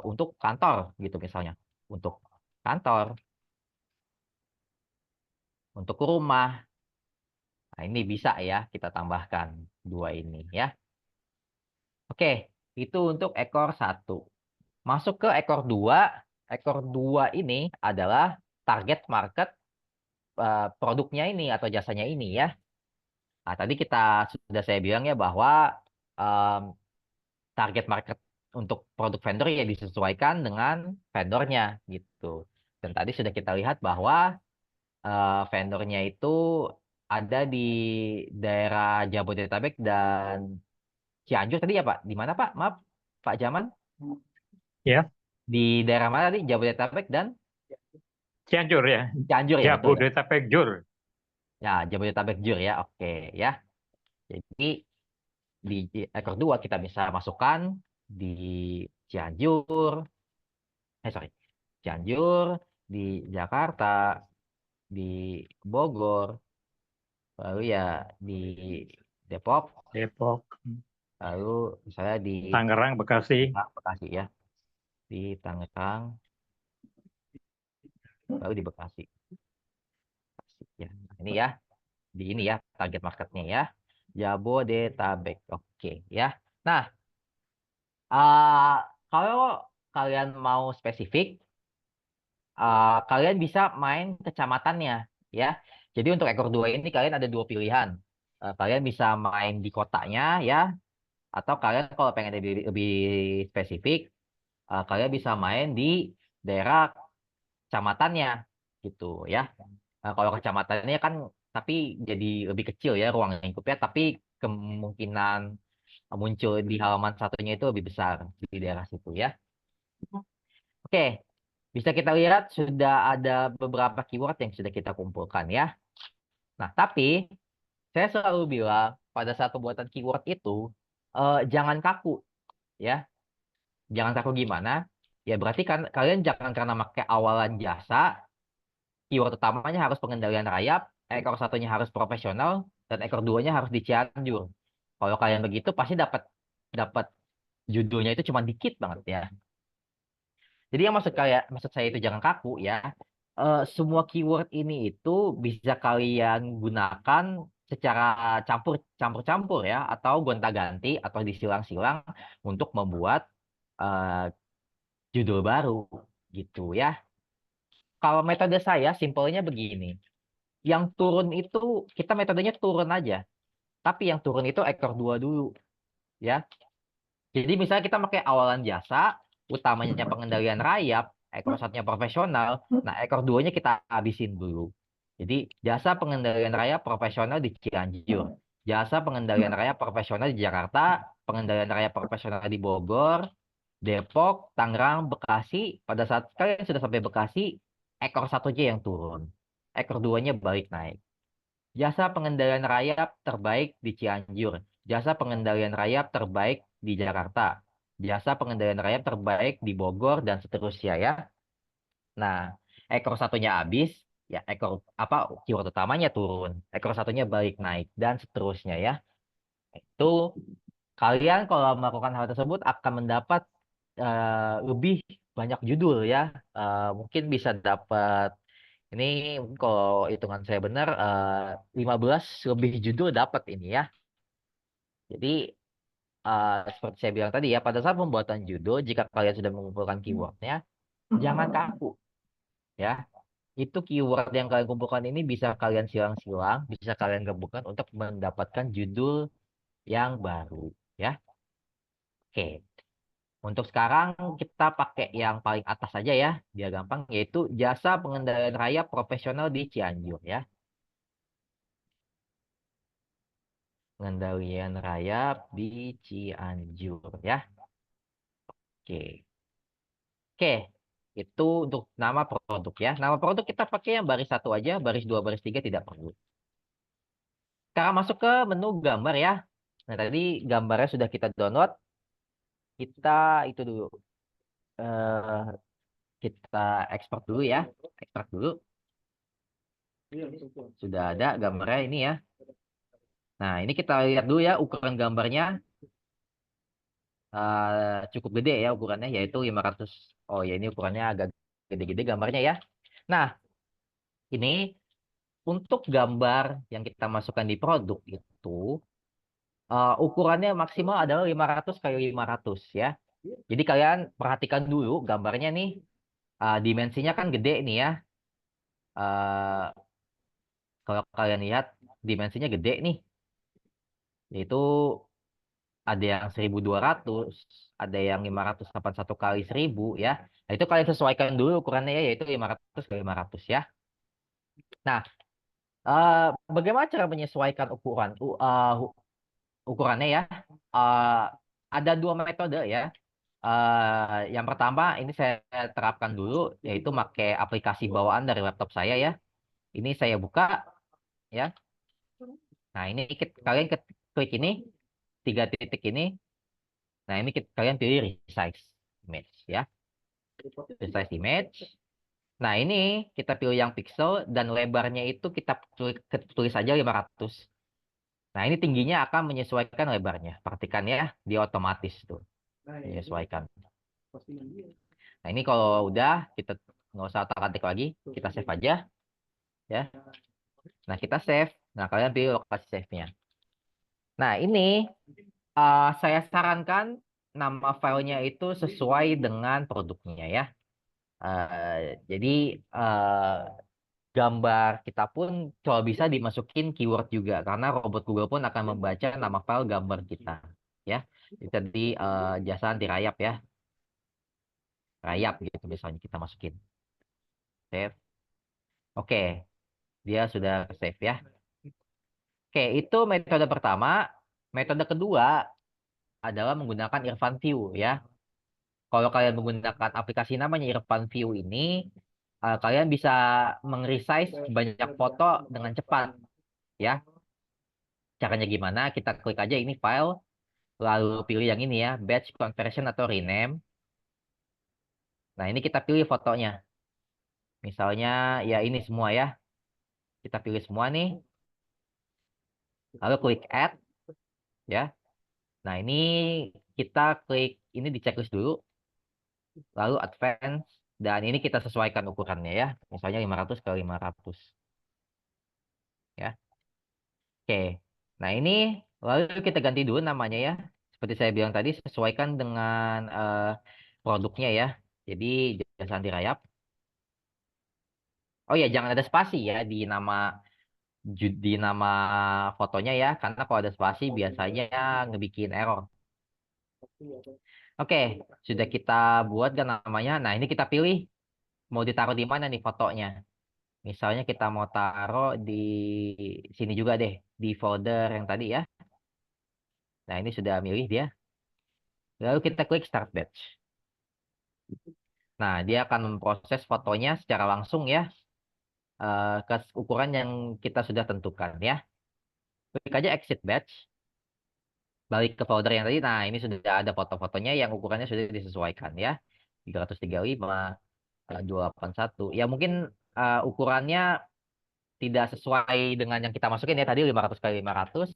untuk kantor gitu misalnya. Untuk kantor, untuk rumah. Nah, ini bisa ya kita tambahkan dua ini ya. Oke, itu untuk ekor satu. Masuk ke ekor dua. Ekor dua ini adalah target market produknya ini atau jasanya ini ya. Nah, tadi sudah saya bilang ya bahwa em, target market untuk produk vendor ya disesuaikan dengan vendornya gitu. Dan tadi sudah kita lihat bahwa vendornya itu ada di daerah Jabodetabek dan Cianjur tadi ya Pak? Di mana Pak? Maaf, Pak Jaman. Ya, Di daerah mana tadi? Jabodetabek dan Cianjur ya, Cianjur ya betul ya? Jabodetabek Jur. Ya, Jabodetabek Jur ya. Oke ya. Jadi di ekor dua kita bisa masukkan di Cianjur, sorry, Cianjur, di Jakarta, di Bogor, lalu ya di Depok, Depok, lalu misalnya di Tangerang, Bekasi. Bekasi ya, di Tangerang, lalu di Bekasi. Ya, nah, ini ya, di ini ya target marketnya ya, Jabodetabek. Oke ya. Nah, kalau kalian mau spesifik, kalian bisa main kecamatannya ya. Jadi untuk ekor dua ini kalian ada dua pilihan. Kalian bisa main di kotanya ya, atau kalian kalau pengen lebih spesifik, kalian bisa main di daerah kecamatannya gitu ya. Kalau kecamatannya kan tapi jadi lebih kecil ya ruang lingkupnya, tapi kemungkinan muncul di halaman satunya itu lebih besar di daerah situ ya. Oke, bisa kita lihat sudah ada beberapa keyword yang sudah kita kumpulkan ya. Nah, tapi saya selalu bilang pada saat pembuatan keyword itu jangan kaku ya. Jangan kaku gimana? Ya berarti kan kalian jangan karena pakai awalan jasa, keyword utamanya harus pengendalian rayap, ekor satunya harus profesional, dan ekor duanya harus di Cianjur. Kalau kalian begitu pasti dapat dapat judulnya itu cuma dikit banget ya. Jadi yang maksud saya itu jangan kaku ya. Semua keyword ini itu bisa kalian gunakan secara campur-campur ya, atau gonta-ganti atau disilang-silang untuk membuat eh, judul baru gitu ya. Kalau metode saya simpelnya begini. Yang turun itu kita metodenya turun aja. Tapi yang turun itu ekor dua dulu ya. Jadi misalnya kita pakai awalan jasa, utamanya pengendalian rayap, ekor satunya profesional, nah ekor duanya kita habisin dulu. Jadi jasa pengendalian rayap profesional di Cianjur, jasa pengendalian rayap profesional di Jakarta, pengendalian rayap profesional di Bogor, Depok, Tangerang, Bekasi. Pada saat kalian sudah sampai Bekasi, ekor satunya yang turun, ekor duanya balik naik. Jasa pengendalian rayap terbaik di Cianjur. Jasa pengendalian rayap terbaik di Jakarta. Jasa pengendalian rayap terbaik di Bogor dan seterusnya ya. Nah, ekor satunya habis, ya ekor apa keyword utamanya turun. Ekor satunya balik naik dan seterusnya ya. Itu kalian kalau melakukan hal tersebut akan mendapat lebih banyak judul ya. Mungkin bisa dapat ini kalau hitungan saya benar 15 lebih judul dapat ini ya. Jadi seperti saya bilang tadi ya, pada saat pembuatan judul jika kalian sudah mengumpulkan keywordnya, jangan kaku ya. Itu keyword yang kalian kumpulkan ini bisa kalian silang-silang, bisa kalian gabungkan untuk mendapatkan judul yang baru ya. Oke. Untuk sekarang kita pakai yang paling atas saja ya, biar gampang, yaitu jasa pengendalian rayap profesional di Cianjur ya. Pengendalian rayap di Cianjur ya. Oke. Oke. Itu untuk nama produk ya. Nama produk kita pakai yang baris 1 aja, baris 2, baris 3 tidak perlu. Sekarang masuk ke menu gambar ya. Nah, tadi gambarnya sudah kita download. Kita itu dulu. eh kita ekspor dulu ya. Ekspor dulu. Sudah ada gambarnya ini ya. Nah, ini kita lihat dulu ya ukuran gambarnya. Cukup gede ya ukurannya, yaitu 500. Oh ya, ini ukurannya agak gede-gede gambarnya ya. Nah, ini untuk gambar yang kita masukkan di produk itu ukurannya maksimal adalah 500 kali 500 ya. Jadi kalian perhatikan dulu gambarnya nih, dimensinya kan gede nih ya. Eh, Kalau kalian lihat dimensinya gede nih, yaitu ada yang 1200, ada yang 581 kali 1000 ya. Nah, itu kalian sesuaikan dulu ukurannya ya, yaitu 500 kali 500 ya. Nah, bagaimana cara menyesuaikan ukurannya ya? Eh, ada 2 metode ya. Yang pertama ini saya terapkan dulu, yaitu pakai aplikasi bawaan dari laptop saya ya. Ini saya buka ya. Nah, ini kalian klik ini 3 titik ini. Nah, ini kalian pilih resize image ya. Resize image. Nah, ini kita pilih yang pixel dan lebarnya itu kita tulis saja 500. Nah, ini tingginya akan menyesuaikan lebarnya. Perhatikan ya, dia otomatis tuh menyesuaikan. Nah, ini kalau udah kita nggak usah otak-atik lagi, kita save aja ya. Nah, kita save. Nah, kalian pilih lokasi save-nya. Nah, ini saya sarankan nama filenya itu sesuai dengan produknya ya. Jadi gambar kita pun kalau bisa dimasukin keyword juga, karena robot Google pun akan membaca nama file gambar kita ya. Jadi jasa anti rayap ya, rayap gitu misalnya kita masukin save. Oke, dia sudah save ya. Oke, itu metode pertama. Metode kedua adalah menggunakan Irfan View ya. Kalau kalian menggunakan aplikasi namanya Irfan View ini, kalian bisa meng-resize banyak foto dengan cepat ya. Caranya gimana? Kita klik aja ini file, lalu pilih yang ini ya, batch conversion atau rename. Nah, ini kita pilih fotonya. Misalnya ya ini semua ya. Kita pilih semua nih. Lalu klik add ya. Nah, ini kita klik ini di checklist dulu. Lalu advance dan ini kita sesuaikan ukurannya ya. Misalnya 500 kali 500. Ya. Oke. Nah, ini lalu kita ganti dulu namanya ya. Seperti saya bilang tadi, sesuaikan dengan produknya ya. Jadi jasa anti rayap. Oh ya, jangan ada spasi ya di nama fotonya ya, karena kalau ada spasi biasanya ngebikin error. Oke, sudah kita buat kan namanya. Nah, ini kita pilih mau ditaruh di mana nih fotonya. Misalnya kita mau taruh di sini juga deh, di folder yang tadi ya. Nah, ini sudah milih dia. Lalu kita klik Start Batch. Nah, dia akan memproses fotonya secara langsung ya, ke ukuran yang kita sudah tentukan ya. Klik aja Exit Batch. Balik ke folder yang tadi. Nah, ini sudah ada foto-fotonya yang ukurannya sudah disesuaikan ya. 335, 281. Ya, mungkin ukurannya tidak sesuai dengan yang kita masukin ya tadi 500 kali 500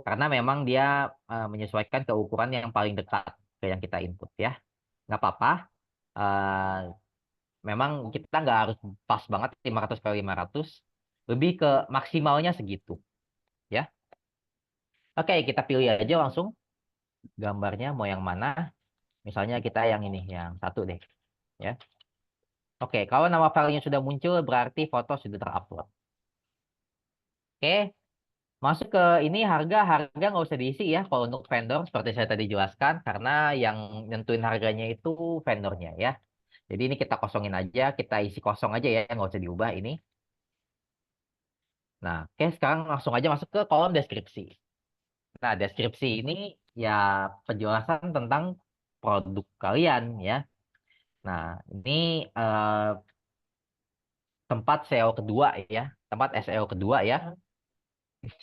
karena memang dia menyesuaikan ke ukuran yang paling dekat ke yang kita input ya. Nggak apa-apa. Eh, Memang kita nggak harus pas banget 500 kali 500. Lebih ke maksimalnya segitu ya. Oke, kita pilih aja langsung gambarnya mau yang mana. Misalnya kita yang ini, yang satu deh ya. Oke, kalau nama filenya sudah muncul berarti foto sudah terupload. Oke, masuk ke ini harga nggak usah diisi ya kalau untuk vendor seperti saya tadi jelaskan karena yang nentuin harganya itu vendornya ya. Jadi ini kita kosongin aja, kita isi kosong aja ya, nggak usah diubah ini. Nah, oke sekarang langsung aja masuk ke kolom deskripsi. Nah, deskripsi ini ya penjelasan tentang produk kalian ya. Nah, ini tempat SEO kedua ya, tempat SEO kedua ya.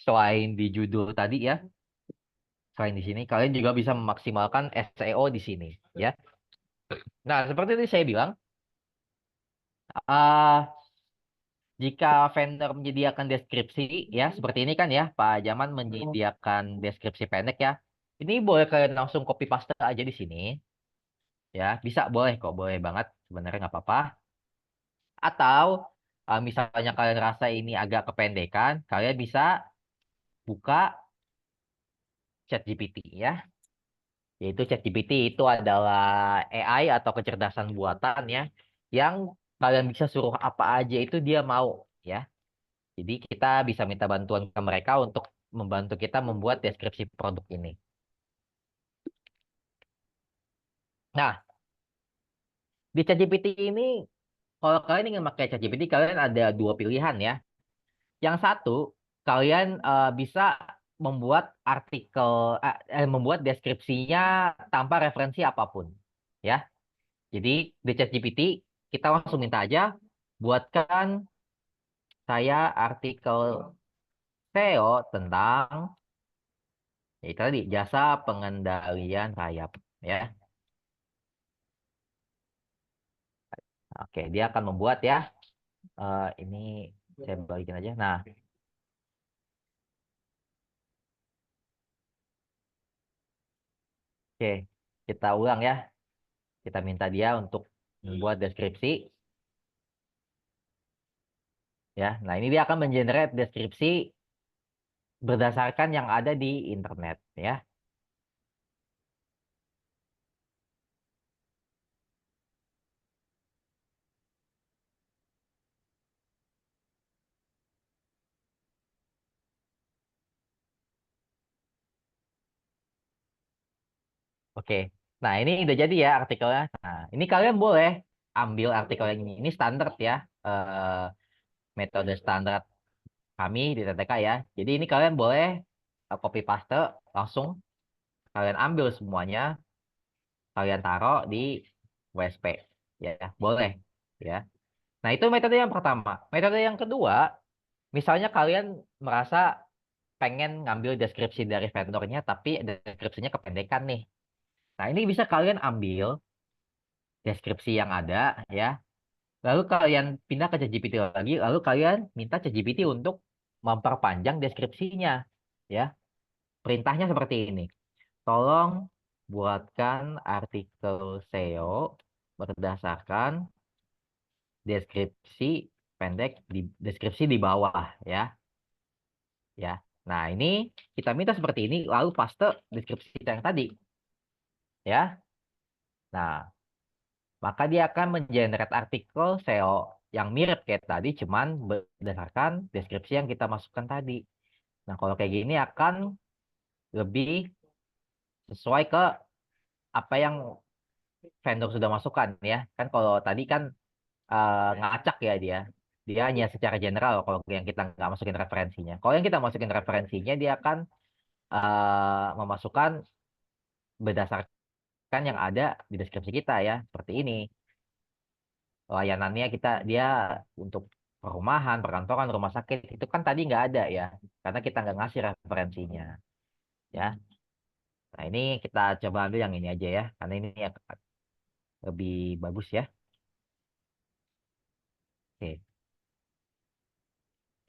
Selain di judul tadi ya. Selain di sini, kalian juga bisa memaksimalkan SEO di sini, ya. Nah, seperti tadi saya bilang, ah, jika vendor menyediakan deskripsi, ya, seperti ini kan ya, Pak Jaman menyediakan deskripsi pendek ya. Ini boleh kalian langsung copy paste aja di sini, ya. Bisa, boleh kok, boleh banget. Sebenarnya nggak apa-apa. Atau, misalnya kalian rasa ini agak kependekan, kalian bisa buka ChatGPT, ya. Yaitu ChatGPT itu adalah AI atau kecerdasan buatan ya yang kalian bisa suruh apa aja itu dia mau ya. Jadi kita bisa minta bantuan ke mereka untuk membantu kita membuat deskripsi produk ini. Nah, di ChatGPT ini kalau kalian ingin pakai ChatGPT kalian ada dua pilihan ya. Yang satu, kalian bisa membuat artikel membuat deskripsinya tanpa referensi apapun ya. Jadi di ChatGPT kita langsung minta aja buatkan saya artikel SEO tentang ya itu tadi jasa pengendalian rayap ya. Oke, dia akan membuat ya. Ini saya bagikan aja. Nah, oke, kita ulang ya. Kita minta dia untuk membuat deskripsi ya. Nah, ini dia akan mengenerate deskripsi berdasarkan yang ada di internet ya. Oke. Nah, ini udah jadi ya artikelnya. Nah, ini kalian boleh ambil artikel yang ini. Ini standar ya. Metode standar kami di TTK ya. Jadi ini kalian boleh copy paste langsung. Kalian ambil semuanya. Kalian taruh di WSP. Ya, boleh. Ya. Nah, itu metode yang pertama. Metode yang kedua, misalnya kalian merasa pengen ngambil deskripsi dari vendornya, tapi deskripsinya kependekan nih. Nah, ini bisa kalian ambil deskripsi yang ada ya. Lalu kalian pindah ke ChatGPT lagi, lalu kalian minta ChatGPT untuk memperpanjang deskripsinya ya. Perintahnya seperti ini. Tolong buatkan artikel SEO berdasarkan deskripsi pendek di deskripsi di bawah ya. Ya. Nah, ini kita minta seperti ini lalu paste deskripsi kita yang tadi. Ya. Nah, maka dia akan mengenerate artikel SEO yang mirip kayak tadi, cuman berdasarkan deskripsi yang kita masukkan tadi. Nah, kalau kayak gini akan lebih sesuai ke apa yang vendor sudah masukkan ya. Kan kalau tadi kan ngacak ya dia hanya secara general kalau yang kita nggak masukin referensinya. Kalau yang kita masukin referensinya dia akan memasukkan berdasarkan yang ada di deskripsi kita ya, seperti ini. Layanannya dia untuk perumahan, perkantoran, rumah sakit itu kan tadi nggak ada ya, karena kita nggak ngasih referensinya ya. Nah ini kita coba ambil yang ini aja ya, karena ini yang lebih bagus ya. Oke,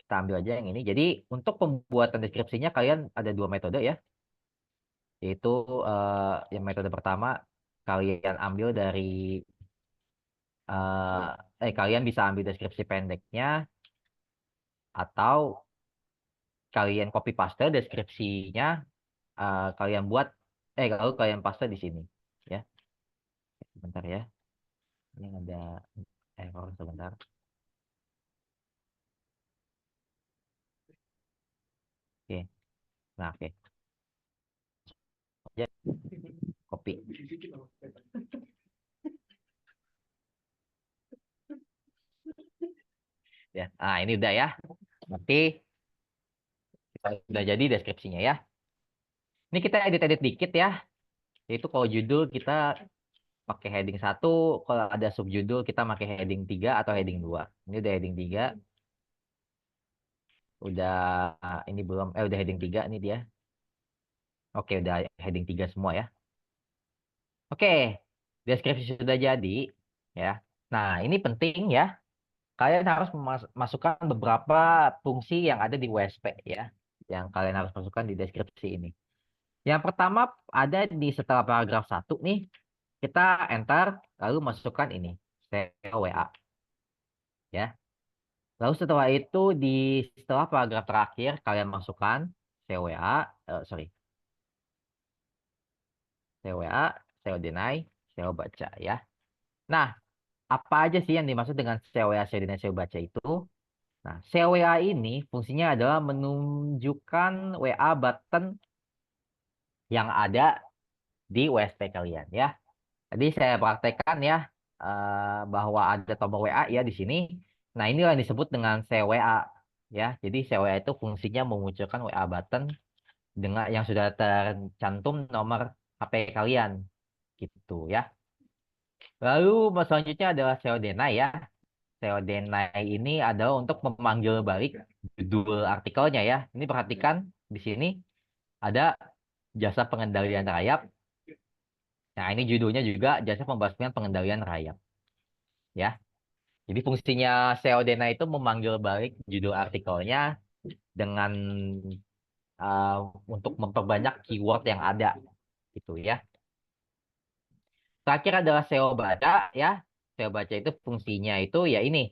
kita ambil aja yang ini. Jadi untuk pembuatan deskripsinya kalian ada 2 metode ya, yaitu yang metode pertama kalian ambil dari kalian bisa ambil deskripsi pendeknya atau kalian copy paste deskripsinya, kalian buat lalu kalian paste di sini ya. Sebentar ya, ini ada error sebentar. Oke, nah oke ya, copy ya. Nah ini udah ya, nanti udah jadi deskripsinya ya. Ini kita edit-edit dikit ya, yaitu kalau judul kita pakai heading 1, kalau ada subjudul kita pakai heading 3 atau heading 2. Ini udah heading 3. Udah ini belum udah heading 3 nih dia. Oke, udah heading 3 semua ya. Oke, deskripsi sudah jadi ya. Nah, ini penting ya. Kalian harus masukkan beberapa fungsi yang ada di WSP ya. Yang kalian harus masukkan di deskripsi ini. Yang pertama ada di setelah paragraf 1 nih. Kita enter lalu masukkan ini. WA. Ya. Lalu setelah itu setelah paragraf terakhir kalian masukkan CWA, sorry, CWA, SEO deny, SEO baca ya. Nah, apa aja sih yang dimaksud dengan CWA, SEO deny, SEO baca itu? Nah, CWA ini fungsinya adalah menunjukkan WA button yang ada di WSP kalian ya. Tadi saya praktekkan ya bahwa ada tombol WA ya di sini. Nah, inilah yang disebut dengan CWA ya. Jadi CWA itu fungsinya memunculkan WA button dengan yang sudah tercantum nomor HP kalian gitu ya. Lalu selanjutnya adalah SEO deny ya. SEO deny ini adalah untuk memanggil balik judul artikelnya ya. Ini perhatikan di sini ada jasa pengendalian rayap. Nah, ini judulnya juga jasa pembasmian pengendalian rayap ya. Jadi fungsinya SEO deny itu memanggil balik judul artikelnya dengan untuk memperbanyak keyword yang ada gitu ya. Terakhir adalah SEO baca ya. SEO baca itu fungsinya itu ya ini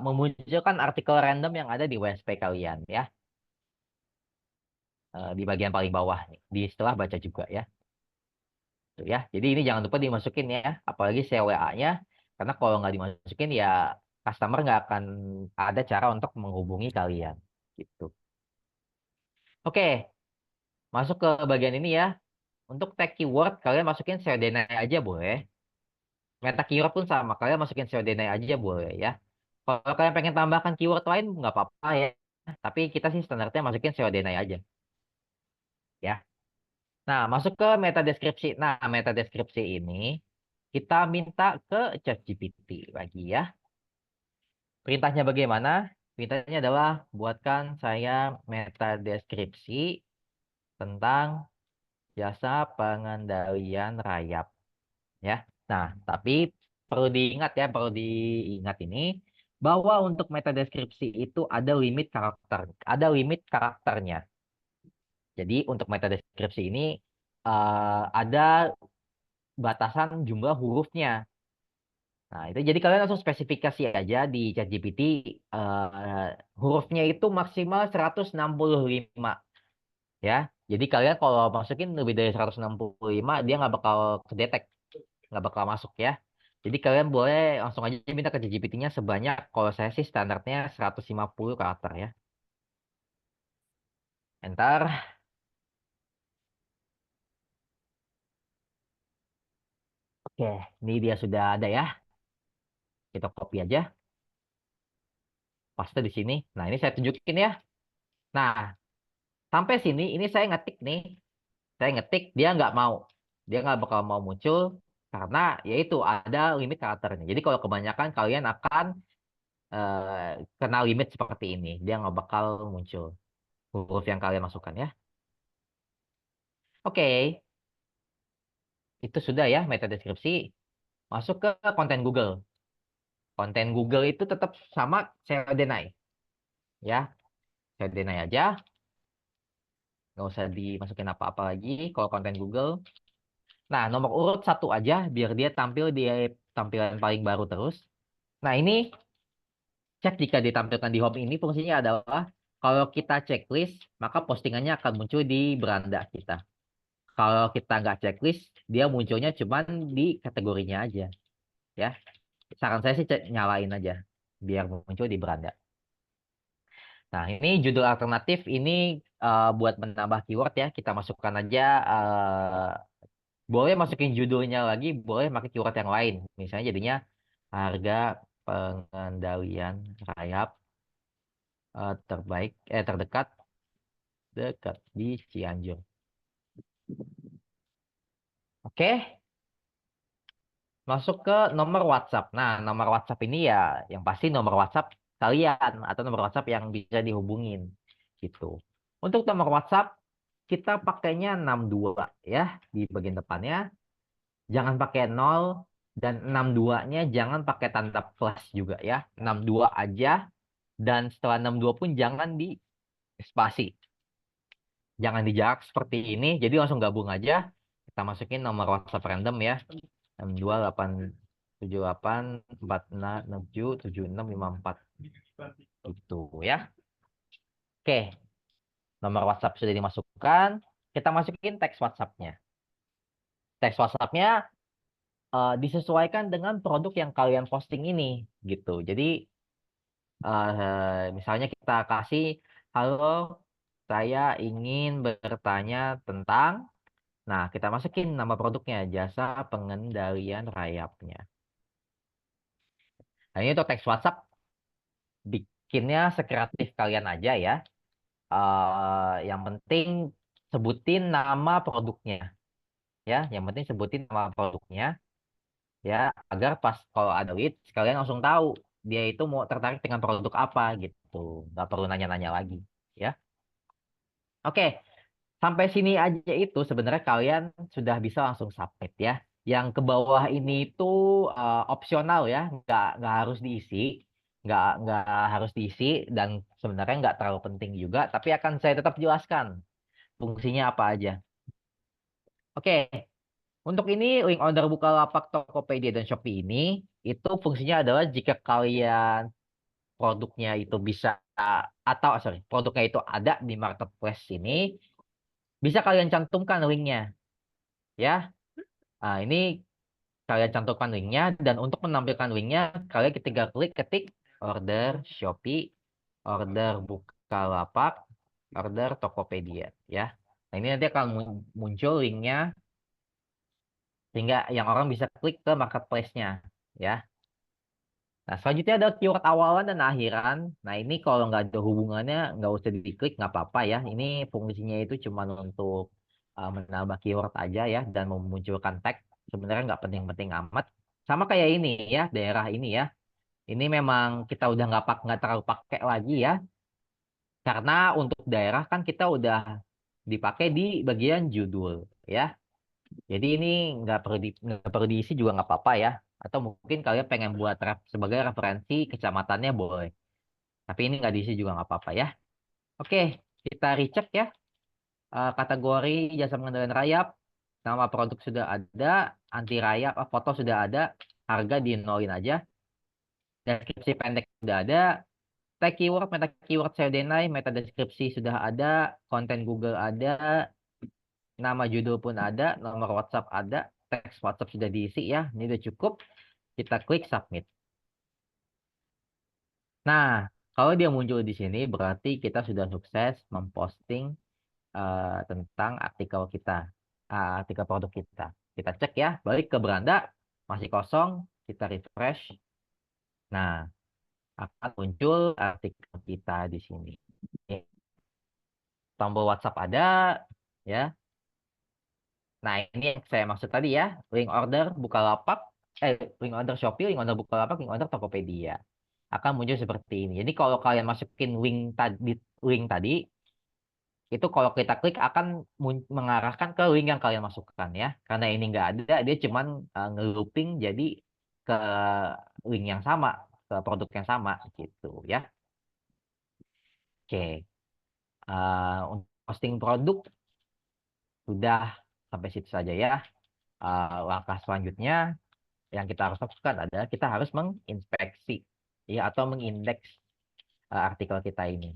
memunculkan artikel random yang ada di WSP kalian ya. Di bagian paling bawah nih, di setelah baca juga ya. Tuh ya. Jadi ini jangan lupa dimasukin ya, apalagi CWA-nya karena kalau nggak dimasukin ya customer nggak akan ada cara untuk menghubungi kalian gitu. Oke, masuk ke bagian ini ya. Untuk tag keyword kalian masukin SEO deny aja boleh. Meta keyword pun sama, kalian masukin SEO deny aja boleh ya. Kalau kalian pengen tambahkan keyword lain nggak apa-apa ya. Tapi kita sih standarnya masukin SEO deny aja ya. Nah, masuk ke meta deskripsi. Nah, meta deskripsi ini kita minta ke ChatGPT lagi ya. Perintahnya bagaimana? Perintahnya adalah buatkan saya meta deskripsi tentang jasa pengendalian rayap ya. Nah, tapi perlu diingat ini bahwa untuk meta deskripsi itu ada limit karakternya. Jadi untuk meta deskripsi ini ada batasan jumlah hurufnya. Nah, itu jadi kalian langsung spesifikasi aja di ChatGPT hurufnya itu maksimal 165 ya. Jadi kalian kalau masukin lebih dari 165 dia nggak bakal kedetek, nggak bakal masuk ya. Jadi kalian boleh langsung aja minta ke ChatGPT-nya sebanyak kalau saya sih standarnya 150 karakter ya. Enter. Oke, ini dia sudah ada ya. Kita copy aja, paste di sini. Nah, ini saya tunjukin ya. Nah, sampai sini ini saya ngetik nih. Saya ngetik, dia nggak mau. Dia nggak bakal mau muncul karena yaitu ada limit karakternya. Jadi kalau kebanyakan kalian akan kena limit seperti ini. Dia nggak bakal muncul huruf yang kalian masukkan ya. Oke, itu sudah ya meta deskripsi. Masuk ke konten Google. Konten Google itu tetap sama saya deny. Ya, saya deny aja. Nggak usah dimasukin apa-apa lagi kalau konten Google. Nah, nomor urut 1 aja biar dia tampil di tampilan paling baru terus. Nah, ini cek jika ditampilkan di home ini fungsinya adalah kalau kita checklist, maka postingannya akan muncul di beranda kita. Kalau kita nggak checklist, dia munculnya cuma di kategorinya aja. Ya, saran saya sih nyalain aja biar muncul di beranda. Nah, ini judul alternatif ini buat menambah keyword ya. Kita masukkan aja boleh masukin judulnya lagi, boleh pakai keyword yang lain. Misalnya jadinya harga pengendalian rayap terdekat di Cianjur. Oke, masuk ke nomor WhatsApp. Nah, nomor WhatsApp ini ya yang pasti nomor WhatsApp kalian atau nomor WhatsApp yang bisa dihubungin gitu. Untuk nomor WhatsApp kita pakainya 62 ya di bagian depannya. Jangan pakai 0 dan 62-nya jangan pakai tanda plus juga ya. 62 aja dan setelah 62 pun jangan di spasi. Jangan dijarak seperti ini. Jadi langsung gabung aja. Kita masukin nomor WhatsApp random ya. 628846477654 itu ya. Oke, nomor WhatsApp sudah dimasukkan. Kita masukin teks WhatsApp-nya. Teks WhatsApp-nya disesuaikan dengan produk yang kalian posting ini gitu. Jadi misalnya kita kasih, halo, saya ingin bertanya tentang, nah kita masukin nama produknya, jasa pengendalian rayapnya. Nah ini untuk teks WhatsApp, bikinnya sekreatif kalian aja ya. Yang penting sebutin nama produknya, ya. Yang penting sebutin nama produknya, ya, agar pas kalau ada lead kalian langsung tahu dia itu mau tertarik dengan produk apa gitu, nggak perlu nanya-nanya lagi ya. Oke, sampai sini aja itu sebenarnya kalian sudah bisa langsung submit ya. Yang ke bawah ini itu opsional ya, nggak harus diisi, nggak harus diisi dan sebenarnya nggak terlalu penting juga, tapi akan saya tetap jelaskan fungsinya apa aja. Oke, untuk ini link order Bukalapak, Tokopedia, dan Shopee ini itu fungsinya adalah jika kalian produknya itu bisa atau sorry produknya itu ada di marketplace ini bisa kalian cantumkan linknya ya. Nah, ini kalian cantumkan linknya dan untuk menampilkan linknya kalian ketika ketik order Shopee, order Bukalapak, order Tokopedia ya. Nah, ini nanti akan muncul linknya sehingga yang orang bisa klik ke marketplace-nya ya. Nah, selanjutnya ada keyword awalan dan akhiran. Nah, ini kalau nggak ada hubungannya, nggak usah diklik, nggak apa-apa ya. Ini fungsinya itu cuma untuk menambah keyword aja ya, dan memunculkan tag. Sebenarnya nggak penting-penting amat. Sama kayak ini ya, daerah ini ya. Ini memang kita udah nggak terlalu pakai lagi ya. Karena untuk daerah kan kita udah dipakai di bagian judul ya. Jadi ini nggak perlu diisi juga nggak apa-apa ya. Atau mungkin kalian pengen buat sebagai referensi kecamatannya boleh. Tapi ini nggak diisi juga nggak apa-apa ya. Oke, kita recheck ya. Kategori jasa pengendalian rayap, nama produk sudah ada, anti rayap, foto sudah ada, harga di nolin aja. Deskripsi pendek sudah ada. Tag keyword, meta keyword saya deny, meta deskripsi sudah ada, konten Google ada, nama judul pun ada, nomor WhatsApp ada, teks WhatsApp sudah diisi ya. Ini udah cukup. Kita klik submit. Nah, kalau dia muncul di sini berarti kita sudah sukses memposting tentang artikel kita, artikel produk kita. Kita cek ya, balik ke beranda. masih kosong, kita refresh. Nah, akan muncul artikel kita di sini. Tombol WhatsApp ada, ya. Nah, ini yang saya maksud tadi ya, link order Bukalapak, link order Shopee, link order Bukalapak, link order Tokopedia. Akan muncul seperti ini. Jadi kalau kalian masukin link tadi, itu kalau kita klik akan mengarahkan ke link yang kalian masukkan ya. Karena ini nggak ada, dia cuman nge-looping jadi ke link yang sama, ke produk yang sama gitu ya. Oke. Untuk posting produk sudah sampai situ saja ya. Langkah selanjutnya yang kita harus lakukan adalah kita harus menginspeksi ya atau mengindeks artikel kita ini.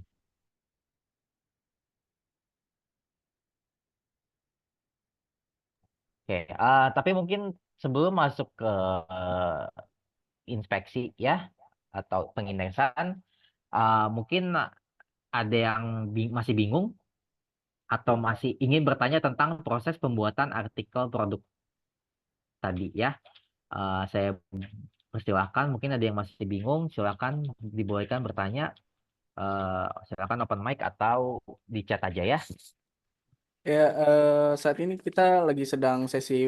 Oke, tapi mungkin sebelum masuk ke inspeksi ya atau pengindeksan, mungkin ada yang masih bingung atau masih ingin bertanya tentang proses pembuatan artikel produk tadi ya. Saya persilahkan, mungkin ada yang masih bingung, silakan dibolehkan bertanya. Silakan open mic atau di chat aja ya. Ya, saat ini kita lagi sedang sesi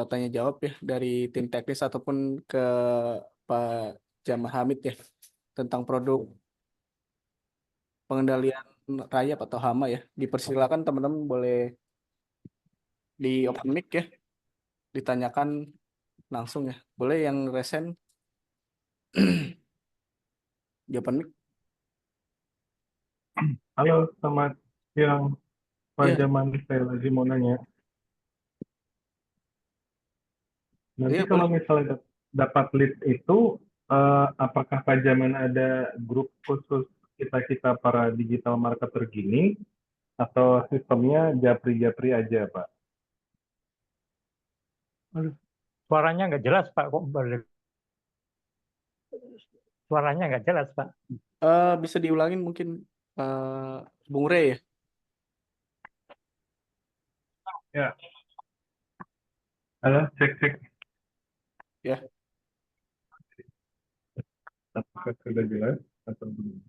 tanya jawab ya dari tim teknis ataupun ke Pak Jamal Hamid ya tentang produk pengendalian rayap atau hama ya. Dipersilakan teman-teman boleh di open mic ya, ditanyakan langsung ya. Boleh yang resen di open mic. Halo, selamat siang Pak Iya, Jaman. Saya lagi mau nanya. Nanti iya kalau boleh. misalnya dapat lead itu, apakah Pak Jaman ada grup khusus kita para digital marketer gini, atau sistemnya japri-japri aja, Pak? Suaranya nggak jelas, Pak. Suaranya nggak jelas, Pak. Bisa diulangin mungkin Bung Rey ya. Ya, halo, cek. Ya. Apakah sudah jelas atau belum?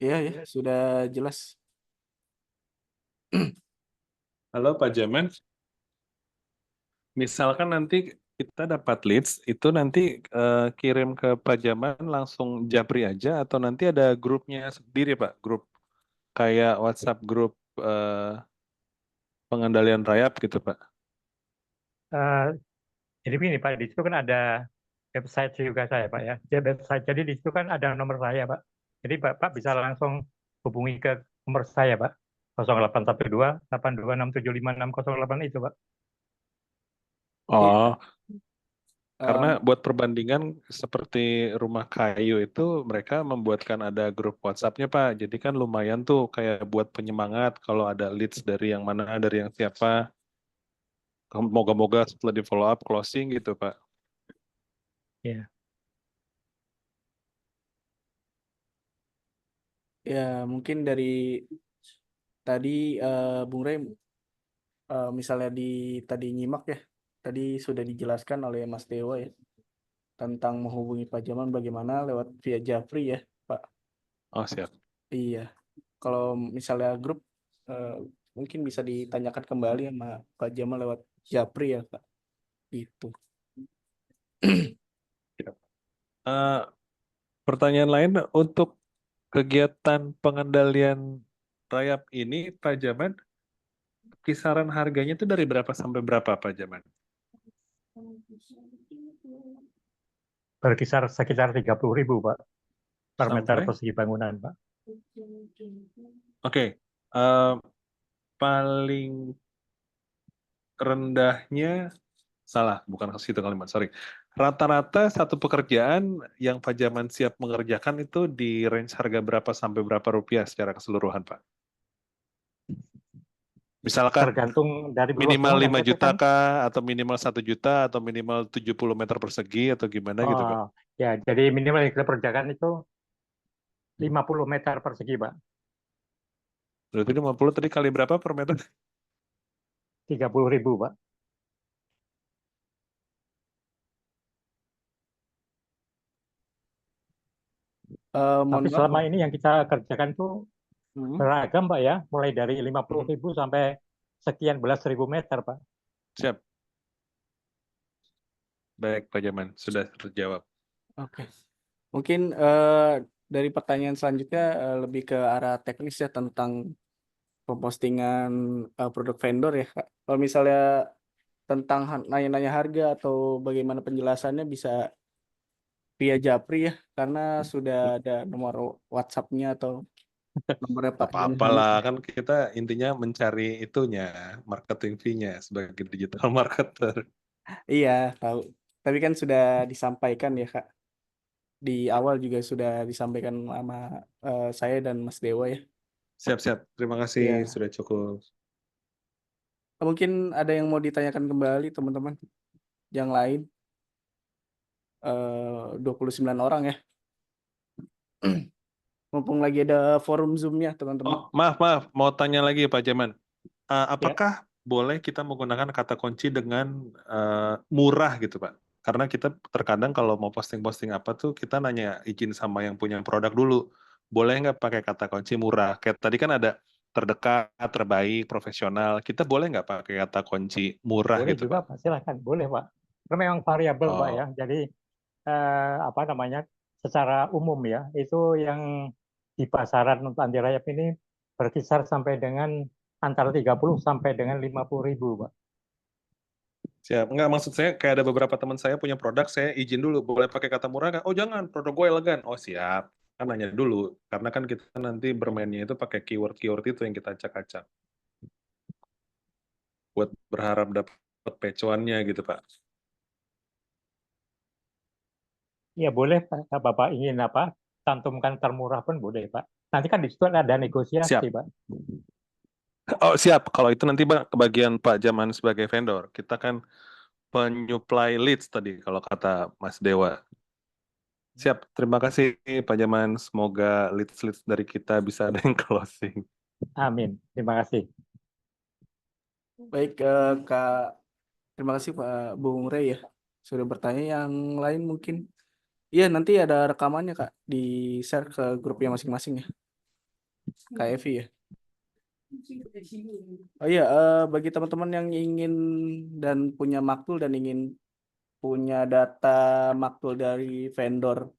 Iya ya, sudah jelas. Halo Pak Jaman, misalkan nanti kita dapat leads, itu nanti kirim ke Pak Jaman langsung japri aja, atau nanti ada grupnya sendiri Pak, grup kayak WhatsApp grup pengendalian rayap gitu Pak? Eh, jadi begini, Pak, di situ kan ada website juga saya, Pak ya. Website, jadi di situ kan ada nomor saya, Pak. Jadi Bapak bisa langsung hubungi ke nomor saya, Pak. 0812 826750608 itu, Pak. Iya. Oh, karena Em, buat perbandingan seperti rumah kayu itu mereka membuatkan ada grup WhatsApp-nya Pak. Jadi kan lumayan tuh kayak buat penyemangat kalau ada leads dari yang mana, dari yang siapa. Moga-moga setelah di follow up closing gitu Pak. Ya. ya mungkin dari tadi Bung Rey misalnya tadi nyimak ya, tadi sudah dijelaskan oleh Mas Dewa ya tentang menghubungi Pak Jaman bagaimana lewat via Japri ya, Pak. Oh siap. Iya. Kalau misalnya grup eh, mungkin bisa ditanyakan kembali sama Pak Jamal lewat Japri ya, Pak. Itu. Siap. Pertanyaan lain untuk kegiatan pengendalian rayap ini Pak Jaman, kisaran harganya itu dari berapa sampai berapa Pak Jaman? Berkisar sekitar 30.000, Pak, per meter Sampai? persegi bangunan, Pak. Oke. Paling rendahnya salah, bukan ke situ kalimat, sorry. Rata-rata satu pekerjaan yang Pak Jaman siap mengerjakan itu di range harga berapa sampai berapa rupiah secara keseluruhan, Pak? Misalkan Tergantung dari luas minimal bangunan. 5 Itu juta kan, kah, atau minimal 1 juta, atau minimal 70 meter persegi, atau gimana gitu, Pak? ya, jadi minimal yang kita kerjakan itu 50 meter persegi, Pak. Berarti 50 tadi kali berapa per meter? 30.000, Pak. Mohon Tapi maaf, selama Pak. ini yang kita kerjakan tuh Hmm. beragam, Pak ya, mulai dari 50.000 sampai sekian belas ribu meter, Pak. Siap. Baik, Pak Jaman, sudah terjawab. Oke. Mungkin dari pertanyaan selanjutnya lebih ke arah teknis ya tentang pempostingan produk vendor ya, Kak. Kalau misalnya tentang nanya-nanya harga atau bagaimana penjelasannya bisa via Japri ya, karena sudah ada nomor WhatsApp-nya atau nomornya Pak Jamin Apa-apa Hamid. lah, kan kita intinya mencari itunya, marketing fee-nya sebagai digital marketer. Iya, tahu. Tapi kan sudah disampaikan ya, Kak. Di awal juga sudah disampaikan sama saya dan Mas Dewa ya. Siap-siap, terima kasih Iya. sudah cukup. Mungkin ada yang mau ditanyakan kembali teman-teman yang lain. 29 orang ya. Mumpung lagi ada forum Zoom-nya teman-teman. Oh, maaf, mau tanya lagi Pak Jaman. Ya. Apakah boleh kita menggunakan kata kunci dengan murah gitu Pak? Karena kita terkadang kalau mau posting-posting apa tuh kita nanya izin sama yang punya produk dulu. Boleh nggak pakai kata kunci murah? Kayak tadi kan ada terdekat, terbaik, profesional. Kita boleh nggak pakai kata kunci murah Boleh gitu juga, Pak? Pak. Silahkan, boleh, Pak. Karena memang variabel, Pak ya. Oh, Jadi apa namanya? Secara umum ya, itu yang di pasaran untuk anti rayap ini berkisar sampai dengan antara 30 sampai dengan 50.000, Pak. siap. Nggak, maksud saya kayak ada beberapa teman saya punya produk, saya izin dulu, boleh pakai kata murah nggak? Oh jangan, produk gue elegan. Oh siap. Kan nanya dulu, karena kan kita nanti bermainnya itu pakai keyword-keyword itu yang kita acak-acak. Buat berharap dapat pecuannya gitu Pak. Ya boleh, Pak. Bapak ingin apa? Cantumkan termurah pun boleh, Pak. Nanti kan di situ ada negosiasi, Siap. Pak. Oh siap, kalau itu nanti Pak, kebagian Pak Jaman sebagai vendor. Kita kan penyuplai leads tadi, kalau kata Mas Dewa. Siap, terima kasih Pak Jaman. Semoga leads-leads dari kita bisa ada yang closing. Amin. Terima kasih. Baik, Kak. Terima kasih Pak Bung Rey ya. Sudah bertanya. Yang lain mungkin. Iya, nanti ada rekamannya Kak. Di-share ke grupnya masing-masing ya. Kak Evi ya. Oh iya, bagi teman-teman yang ingin dan punya maktul dan ingin punya data maktul dari vendor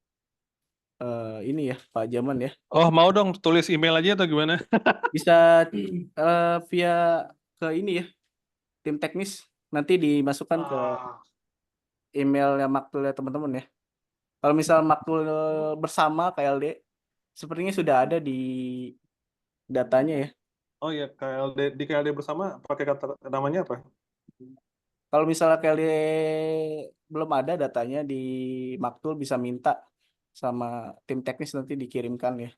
ini ya, Pak Jaman ya. Oh mau dong tulis email aja atau gimana? Bisa via ke ini ya, tim teknis. Nanti dimasukkan ke emailnya maktulnya teman-teman ya. Kalau misal maktul bersama KLD, sepertinya sudah ada di datanya ya. Oh iya, di KLD bersama pakai kata namanya apa? Kalau misalnya KLD belum ada datanya di maktul, bisa minta sama tim teknis nanti dikirimkan ya.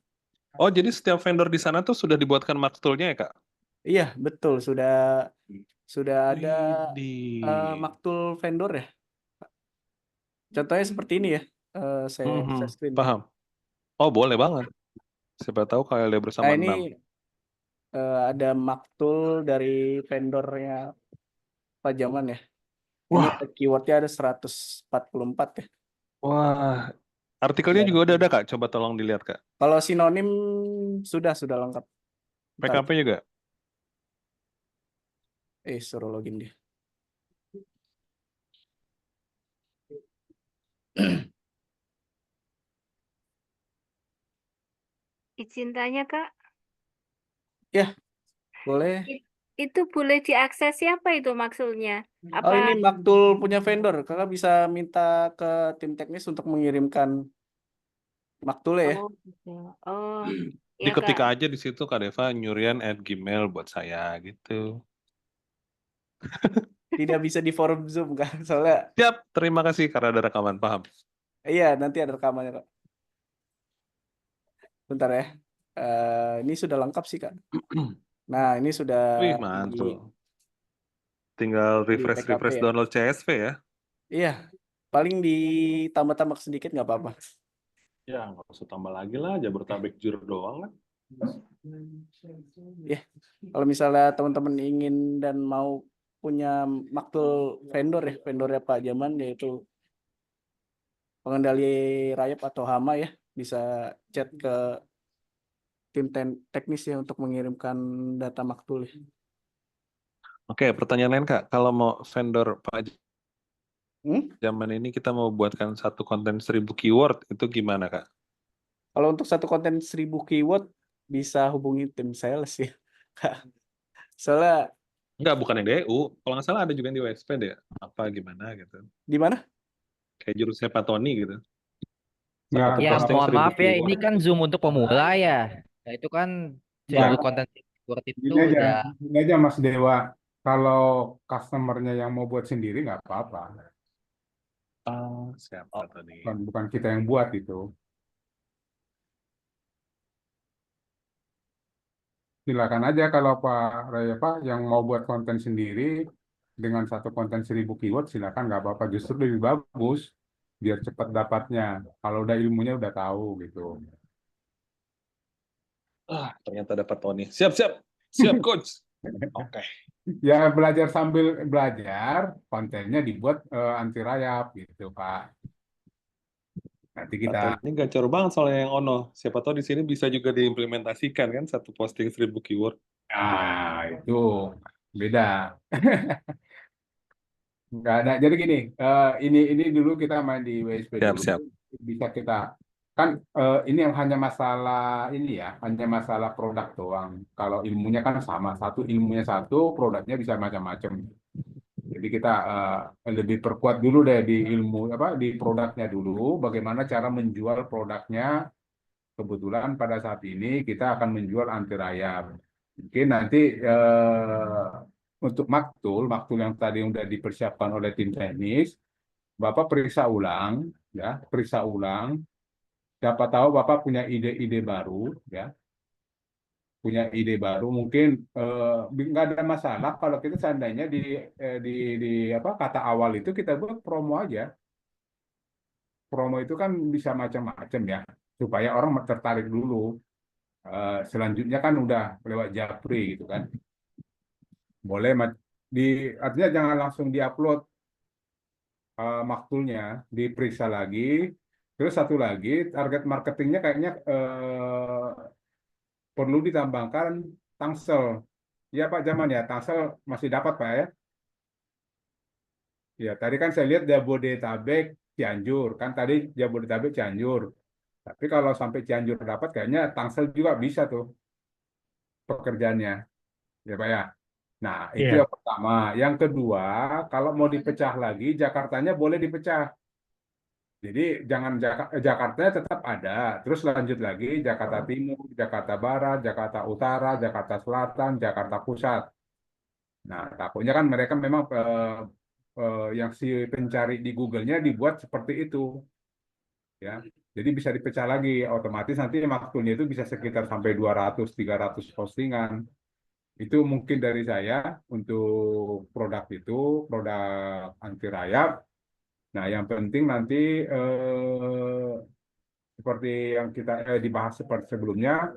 Oh jadi setiap vendor di sana tuh sudah dibuatkan maktulnya ya Kak? Iya, betul. Sudah ada Widih. maktul vendor ya. Contohnya seperti ini ya. Saya share screen ya. Paham. Oh boleh banget. Siapa tahu KLD Nah, bersama 6. ini ada maktul dari vendornya Pak Jaman ya. Ini Wah, keywordnya ada 144 ya. wah. Artikelnya Iya. juga ada Kak. Coba tolong dilihat Kak. Kalau sinonim sudah lengkap. Bentar. PKP juga. Suruh login dia. Izin tanya, Kak. Ya, boleh. Itu boleh diakses siapa itu maksudnya? Oh, Apa? ini maktul punya vendor. Kakak bisa minta ke tim teknis untuk mengirimkan maktulnya ya. Oh, gitu. Oh, ya, Diketik Kak. aja di situ Kak Deva nyurian@gmail buat saya gitu. Tidak bisa di forum Zoom kan. Soalnya Siap, terima kasih karena ada rekaman, paham. iya, nanti ada rekamannya kok. Bentar ya. Ini sudah lengkap sih, Kak. Nah, ini sudah Wih, di mantul. Tinggal PKP refresh ya. download CSV ya. Iya, paling ditambah-tambah sedikit nggak apa-apa. Ya, nggak usah tambah lagi lah, Jabodetabek jur doang kan. Ya, kalau misalnya teman-teman ingin dan mau punya maktul vendor ya, vendornya Pak Jaman yaitu pengendali rayap atau hama ya. bisa chat ke tim teknis ya untuk mengirimkan data maktul ya. Oke, pertanyaan lain Kak. Kalau mau vendor Hmm? zaman ini kita mau buatkan satu konten 1000 keyword, itu gimana Kak? Kalau untuk satu konten 1000 keyword bisa hubungi tim sales ya. Soalnya Enggak, bukan yang DU. Kalau nggak salah ada juga yang di WSP deh. Apa gimana gitu. di mana? Kayak jurusnya Pak Tony gitu. Nggak, Satu Ya, kalau posting mohon 1000 maaf ya, ini keyword. kan Zoom untuk pemula ya. Nah, itu kan nggak, konten keyword itu gini aja, udah gini aja Mas Dewa. Kalau customernya yang mau buat sendiri nggak apa-apa. Oh, siapa tadi? Bukan kita yang buat itu. Silakan aja kalau Pak Raya Pak yang mau buat konten sendiri dengan satu konten 1000 keyword silakan nggak apa-apa. Justru lebih bagus biar cepat dapatnya. Kalau udah ilmunya udah tahu gitu. Ah, ternyata dapat Tony. Siap, siap. Siap, Coach. Oke. Ya belajar sambil belajar, kontennya dibuat anti rayap gitu Pak. Nanti Pak kita, Tony gacor banget soalnya yang Ono. Siapa tahu di sini bisa juga diimplementasikan kan satu posting 1000 keyword. itu beda. Nggak ada. Jadi gini, ini dulu kita main di WSP Siap, dulu. siap. Bisa kita kan ini yang hanya masalah ini ya, hanya masalah produk doang. Kalau ilmunya kan sama, satu ilmunya satu, produknya bisa macam-macam. Jadi kita lebih perkuat dulu deh di ilmu apa di produknya dulu. Bagaimana cara menjual produknya? Kebetulan pada saat ini kita akan menjual anti rayap. Mungkin nanti untuk maktul yang tadi udah dipersiapkan oleh tim teknis, Bapak periksa ulang, ya, periksa ulang. Siapa tahu Bapak punya ide-ide baru, ya, punya ide baru. Mungkin nggak ada masalah kalau kita seandainya di apa kata awal itu kita buat promo aja. Promo itu kan bisa macam-macam ya, supaya orang tertarik dulu. Selanjutnya kan udah lewat Japri gitu kan. Boleh di artinya jangan langsung diupload maktulnya, diperiksa lagi. Terus satu lagi target marketingnya kayaknya perlu ditambahkan Tangsel. Ya Pak Jaman ya, Tangsel masih dapat Pak ya. Ya tadi kan saya lihat Jabodetabek Cianjur kan tadi Jabodetabek Cianjur. Tapi kalau sampai Cianjur dapat kayaknya Tangsel juga bisa tuh pekerjaannya. Ya Pak ya. Nah, itu Iya. yang pertama. Yang kedua, kalau mau dipecah lagi, Jakartanya boleh dipecah. Jadi jangan Jakartanya tetap ada, terus lanjut lagi Jakarta Timur, Jakarta Barat, Jakarta Utara, Jakarta Selatan, Jakarta Pusat. Nah, takutnya kan mereka memang yang si pencari di Google-nya dibuat seperti itu, ya. Jadi bisa dipecah lagi, otomatis nanti maktulnya itu bisa sekitar sampai 200-300 postingan. Itu mungkin dari saya untuk produk itu, produk anti rayap. Nah, yang penting nanti seperti yang kita dibahas seperti sebelumnya,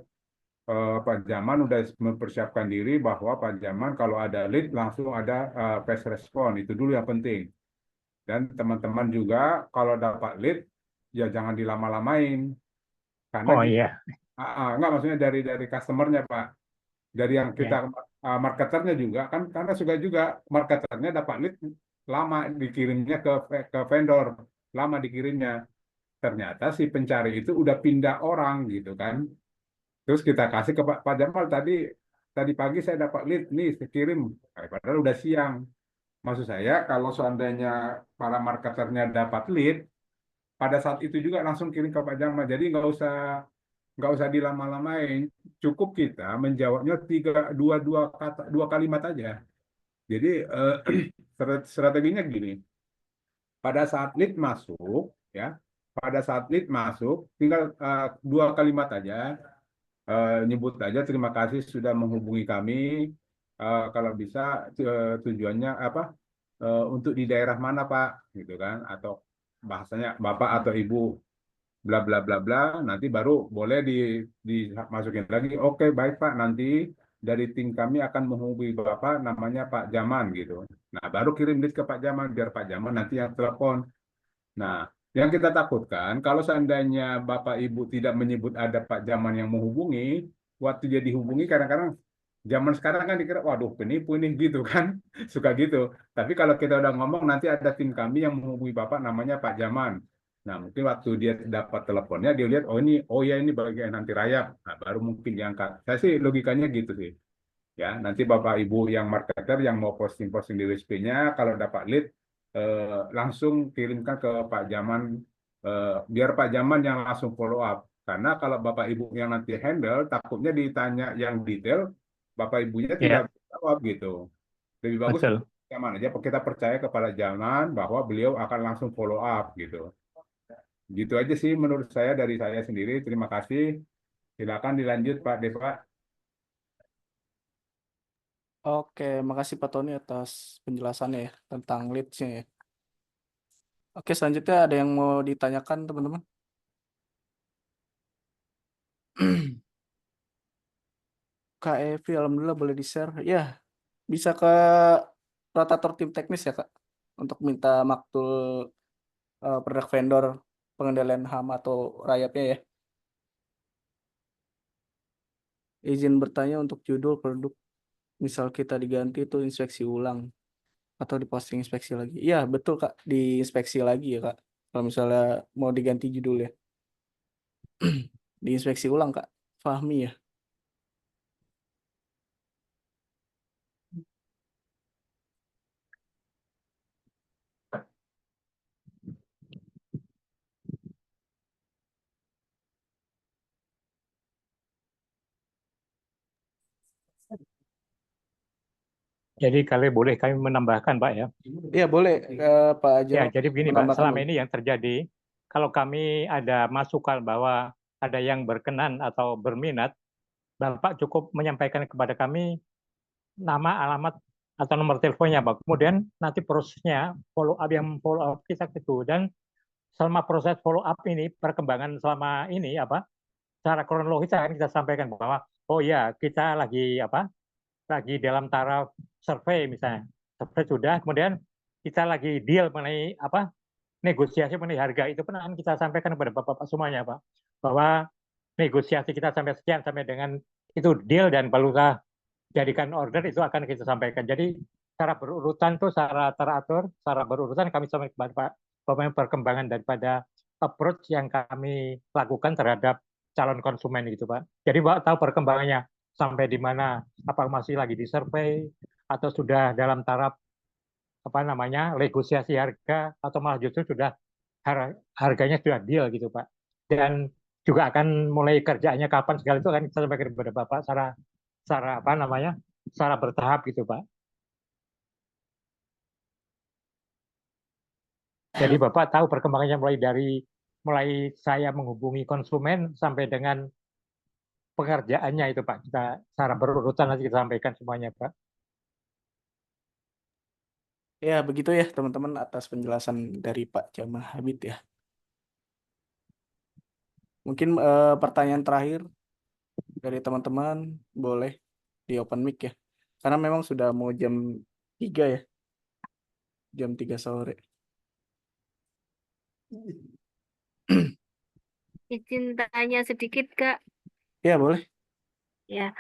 Pak Jaman udah mempersiapkan diri bahwa Pak Jaman kalau ada lead langsung ada fast respon. Itu dulu yang penting. Dan teman-teman juga kalau dapat lead, ya jangan dilama-lamain. Karena Oh iya. enggak maksudnya dari customernya Pak. Dari yang kita Iya. marketernya juga kan karena suka juga marketernya dapat lead lama dikirimnya ke vendor, lama dikirimnya. Ternyata si pencari itu udah pindah orang gitu kan. Terus kita kasih ke Pak Jamal tadi pagi saya dapat lead nih saya kirim. Padahal udah siang. Maksud saya kalau seandainya para marketernya dapat lead pada saat itu juga langsung kirim ke Pak Jamal. Jadi nggak usah dilama-lamain. Cukup kita menjawabnya dua kalimat aja. Jadi strateginya gini. Pada saat lead masuk, ya, pada saat lead masuk, tinggal dua kalimat aja, nyebut aja terima kasih sudah menghubungi kami. Kalau bisa tujuannya apa? Untuk di daerah mana Pak, gitu kan? Atau bahasanya Bapak atau Ibu bla bla bla bla, nanti baru boleh dimasukin lagi. Oke, baik Pak, nanti dari tim kami akan menghubungi Bapak namanya Pak Jaman gitu. Nah, baru kirim list ke Pak Jaman biar Pak Jaman nanti yang telepon. Nah, Yang kita takutkan kalau seandainya Bapak Ibu tidak menyebut ada Pak Jaman yang menghubungi, waktu dia dihubungi kadang-kadang zaman sekarang kan dikira waduh penipu ini gitu kan, suka gitu. Tapi kalau kita udah ngomong nanti ada tim kami yang menghubungi Bapak namanya Pak Jaman. Nah, mungkin waktu dia dapat teleponnya dia lihat oh ya ini bagian anti rayap. Nah, baru mungkin diangkat. Saya sih logikanya gitu sih. Ya, nanti Bapak Ibu yang marketer yang mau posting-posting di WSP-nya kalau dapat lead langsung kirimkan ke Pak Jaman biar Pak Jaman yang langsung follow up. Karena kalau Bapak Ibu yang nanti handle takutnya ditanya yang detail Bapak Ibunya tidak Ya, jawab gitu. Lebih bagus betul. Jaman aja kita percaya kepada Jaman bahwa beliau akan langsung follow up gitu. Gitu aja sih menurut saya dari saya sendiri. Terima kasih. Silakan dilanjut Pak Deva. Oke, makasih Pak Tony atas penjelasannya ya tentang leads-nya ya. Oke, selanjutnya ada yang mau ditanyakan teman-teman? Kak Evi, alhamdulillah boleh di-share. Ya, bisa ke rotator tim teknis ya Kak, untuk minta maktul produk vendor pengendalian HAM atau rayapnya ya. Izin bertanya untuk judul produk, misal kita diganti itu inspeksi ulang atau diposting inspeksi lagi. Iya betul Kak, diinspeksi lagi ya Kak. Kalau misalnya mau diganti judulnya, diinspeksi ulang Kak. Fahmi ya. Jadi kalau boleh kami menambahkan, Pak ya. Iya boleh Pak Ya, Jarod jadi begini, Pak. menambahkan Selama dulu. ini yang terjadi, kalau kami ada masukan bahwa ada yang berkenan atau berminat, Bapak cukup menyampaikan kepada kami nama, alamat, atau nomor teleponnya, Pak. Kemudian nanti prosesnya follow up yang follow up kita gitu. Dan selama proses follow up ini, perkembangan selama ini apa? Secara kronologis akan kita sampaikan bahwa oh ya kita lagi dalam taraf survei misalnya, survei sudah, kemudian kita lagi deal mengenai negosiasi mengenai harga itu pun akan kita sampaikan kepada bapak-bapak semuanya Pak, bahwa negosiasi kita sampai sekian sampai dengan itu deal dan balutah jadikan order itu akan kita sampaikan. Jadi secara berurutan tuh secara teratur, secara berurutan kami sampaikan kepada Pak bahwa perkembangan daripada approach yang kami lakukan terhadap calon konsumen gitu Pak. Jadi Pak tahu perkembangannya sampai di mana, apa masih lagi di survei atau sudah dalam taraf negosiasi harga atau malah justru sudah harganya sudah deal gitu Pak. Dan juga akan mulai kerjanya kapan segala itu akan kita sampaikan kepada Bapak secara secara secara bertahap gitu Pak. Jadi Bapak tahu perkembangannya mulai saya menghubungi konsumen sampai dengan pengerjaannya itu Pak. Kita secara berurutan nanti kita sampaikan semuanya Pak. Ya begitu ya teman-teman atas penjelasan dari Pak Jamal Habib ya. Mungkin pertanyaan terakhir dari teman-teman boleh di open mic ya. Karena memang sudah mau jam 3 ya. Jam 3 sore. Izin tanya sedikit, Kak. Ya boleh. Ya,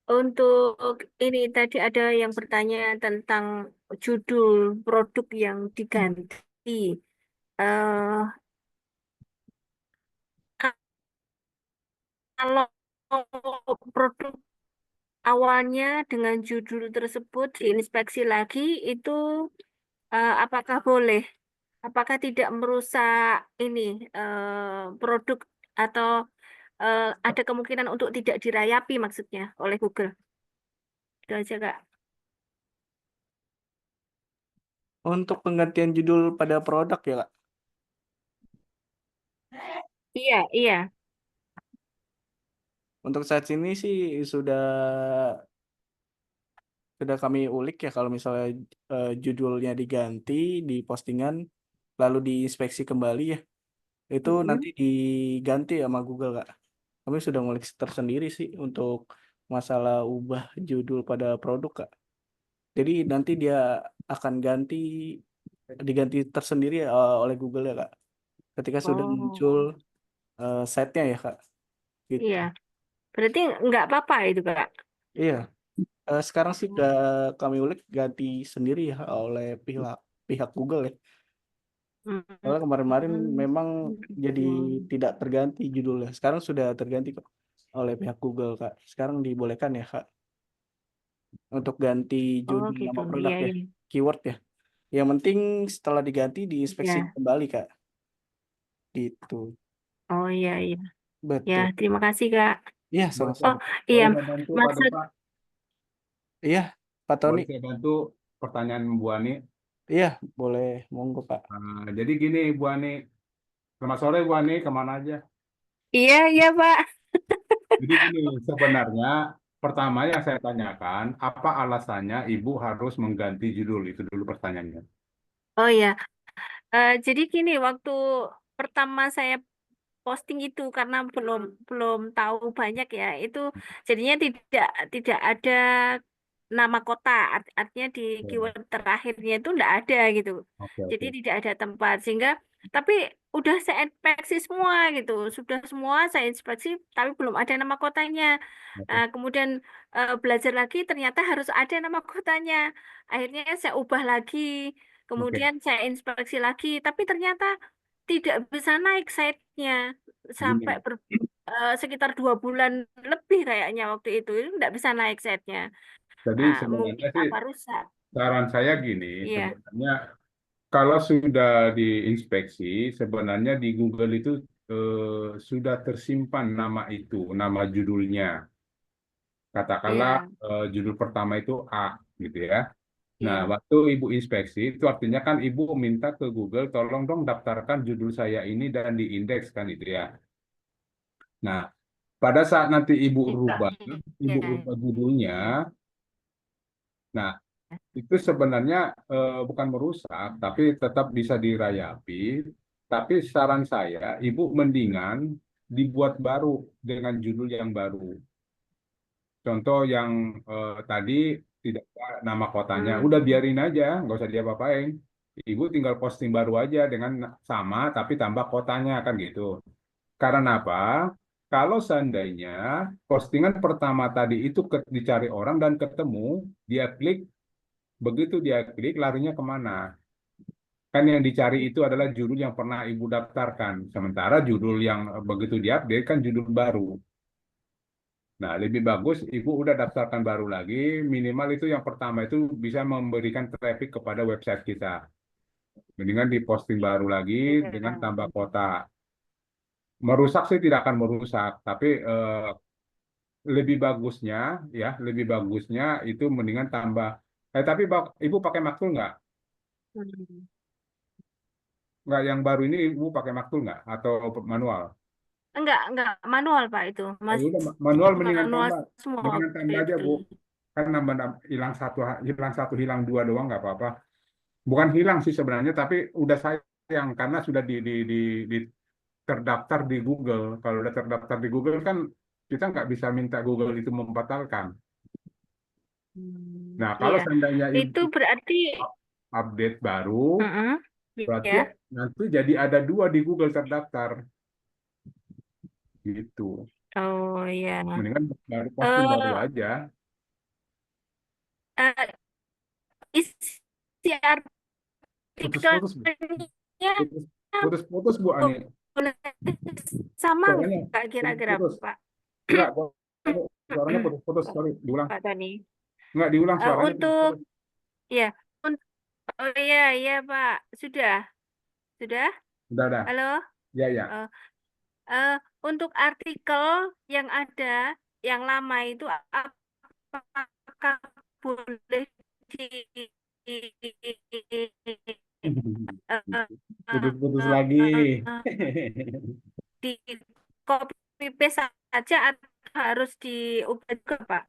untuk ini tadi ada yang bertanya tentang judul produk yang diganti. Eh, kalau produk awalnya dengan judul tersebut diinspeksi lagi, itu apakah boleh? Apakah tidak merusak ini produk atau ada kemungkinan untuk tidak dirayapi maksudnya oleh Google? Itu aja, Kak. Untuk penggantian judul pada produk ya Kak. Iya, iya. Untuk saat ini sih sudah kami ulik ya kalau misalnya judulnya diganti di postingan lalu diinspeksi kembali ya. Itu nanti diganti sama Google Kak. Kami sudah ngulik tersendiri sih untuk masalah ubah judul pada produk Kak. Jadi nanti dia akan diganti tersendiri oleh Google ya Kak. ketika sudah muncul site-nya ya Kak. Gitu. Iya. Berarti nggak apa-apa itu, Kak. Iya. Sekarang sih kami ulik ganti sendiri ya oleh pihak Google ya. Soalnya kemarin-kemarin memang jadi tidak terganti judulnya. Sekarang sudah terganti kok oleh pihak Google Kak. Sekarang dibolehkan ya Kak untuk ganti Oh, judul gitu. nama produk Iya, ya, iya. keyword ya. Yang penting setelah diganti diinspeksi Iya. kembali Kak. Gitu. Oh, iya, iya. Ya, Betul. terima kasih, Kak. Iya, Boleh sama-sama. Oh, iya. boleh saya bantu Pak Maksud, Dupa? Iya, Pak Tony. Boleh saya bantu pertanyaan Bu Ani? Iya, boleh. Monggo Pak. Jadi gini Bu Ani, selamat sore Bu Ani, kemana aja? iya, iya, Pak. Jadi gini, sebenarnya pertama yang saya tanyakan, apa alasannya Ibu harus mengganti judul? Itu dulu pertanyaannya. Oh, iya. Jadi gini, waktu pertama saya posting itu karena belum tahu banyak ya, itu jadinya tidak ada nama kota, artinya di keyword terakhirnya itu enggak ada gitu. Oke, Jadi oke. tidak ada tempat sehingga tapi udah saya inspeksi semua gitu, sudah semua saya inspeksi tapi belum ada nama kotanya. Kemudian belajar lagi ternyata harus ada nama kotanya. Akhirnya saya ubah lagi, Oke. kemudian saya inspeksi lagi, tapi ternyata tidak bisa naik site-nya sampai Gini, sekitar 2 bulan lebih kayaknya waktu itu nggak bisa naik site-nya. jadi Mungkin sebenarnya sih apa rusak. saran saya gini, Iya, sebenarnya kalau sudah diinspeksi, sebenarnya di Google itu sudah tersimpan nama itu, nama judulnya. Katakanlah iya, judul pertama itu A, gitu ya. Nah, iya. waktu Ibu inspeksi, itu artinya kan Ibu minta ke Google, tolong dong daftarkan judul saya ini dan diindeks kan itu ya. Nah, pada saat nanti Ibu Iya, rubah, iya, Ibu rubah judulnya, nah itu sebenarnya bukan merusak, tapi tetap bisa dirayapi. Tapi saran saya, Ibu mendingan dibuat baru dengan judul yang baru. Contoh yang tadi tidak ada nama kotanya, udah biarin aja, nggak usah diapa-apain. Ibu tinggal posting baru aja dengan sama tapi tambah kotanya kan gitu. Karena apa? Kalau seandainya postingan pertama tadi itu dicari orang dan ketemu, dia klik, begitu dia klik larinya kemana? Kan yang dicari itu adalah judul yang pernah Ibu daftarkan. Sementara judul yang begitu diupdate kan judul baru. Nah, lebih bagus Ibu udah daftarkan baru lagi, minimal itu yang pertama itu bisa memberikan traffic kepada website kita. Mendingan diposting baru lagi dengan tambah kota. Merusak sih tidak akan merusak, tapi lebih bagusnya lebih bagusnya itu mendingan tambah. Tapi Ibu pakai Maktul nggak? Nggak, yang baru ini Ibu pakai Maktul nggak? Atau manual? Enggak manual Pak itu, Ya masih udah, manual manual semua mendingan waktu tambah aja itu. Bu. Kan hilang satu, hilang dua doang nggak apa-apa. Bukan hilang sih sebenarnya, tapi udah sayang karena sudah di terdaftar di Google. Kalau udah terdaftar di Google kan kita nggak bisa minta Google itu membatalkan. Nah, kalau Iya, seandainya itu Ibu berarti, update baru, berarti ya. nanti jadi ada dua di Google terdaftar. Gitu. Oh ya. Mendingan baru posting baru Eh, aja. eh, isi Putus-putus, Bu. artikelnya Putus-putus, Bu Ani. boleh sama Suaranya nggak kira-kira putus-putus. Pak? Enggak, suaranya putus-putus. Sorry, diulang. Pak Tony. Enggak, diulang suaranya Untuk putus-putus. ya, oh iya iya Pak, sudah, Udah. halo. Ya, ya. Eh, eh, untuk artikel yang ada, yang lama itu apakah boleh Putus-putus lagi. di copy paste saja atau harus diubah juga Pak?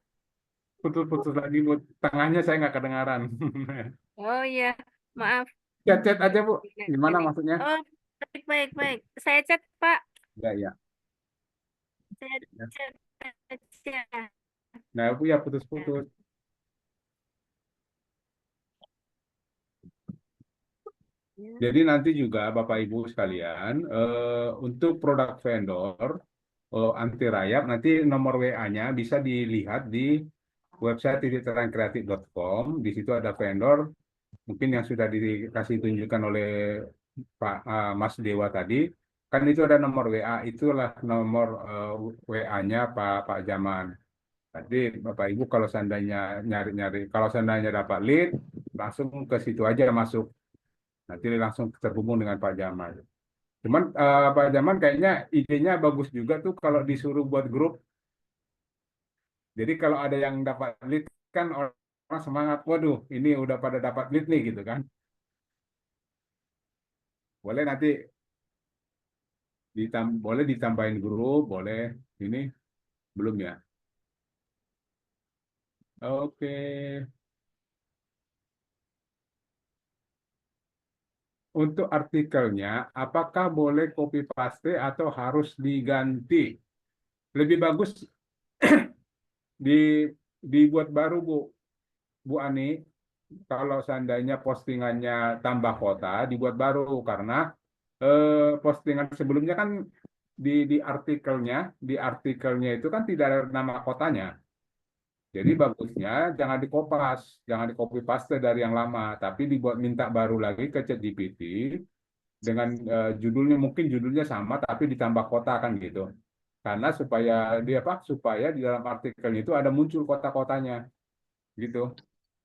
Putus-putus lagi, Bu. Tengahnya saya nggak kedengaran. Oh iya, maaf. Chat-chat aja, Bu. Gimana maksudnya? Oh, baik. Saya chat Pak, Ya. saya chat aja. Nah, Bu ya putus-putus. Jadi nanti juga Bapak Ibu sekalian, untuk produk vendor anti rayap, nanti nomor WA-nya bisa dilihat di website titikterangkreatif.com. Di situ ada vendor, mungkin yang sudah dikasih tunjukkan oleh Mas Dewa tadi, kan itu ada nomor WA, itulah nomor WA-nya Pak Jaman. Tadi Bapak Ibu kalau seandainya nyari-nyari, kalau seandainya dapat lead, langsung ke situ aja masuk. Nanti langsung terhubung dengan Pak Jamal. Cuman Pak Jamal kayaknya idenya bagus juga tuh kalau disuruh buat grup. Jadi kalau ada yang dapat lead kan orang semangat, waduh ini udah pada dapat lead nih gitu kan. Boleh nanti boleh ditambahin grup, boleh ini belum ya. Oke. Untuk artikelnya, apakah boleh copy paste atau harus diganti? Lebih bagus di dibuat baru Bu Ani. Kalau seandainya postingannya tambah kota, dibuat baru karena postingan sebelumnya kan di artikelnya itu kan tidak ada nama kotanya. Jadi bagusnya jangan dikopas, jangan di copy paste dari yang lama, tapi dibuat minta baru lagi ke ChatGPT dengan judulnya, mungkin judulnya sama tapi ditambah kota kan gitu. Karena supaya dia apa? Supaya di dalam artikelnya itu ada muncul kota-kotanya gitu.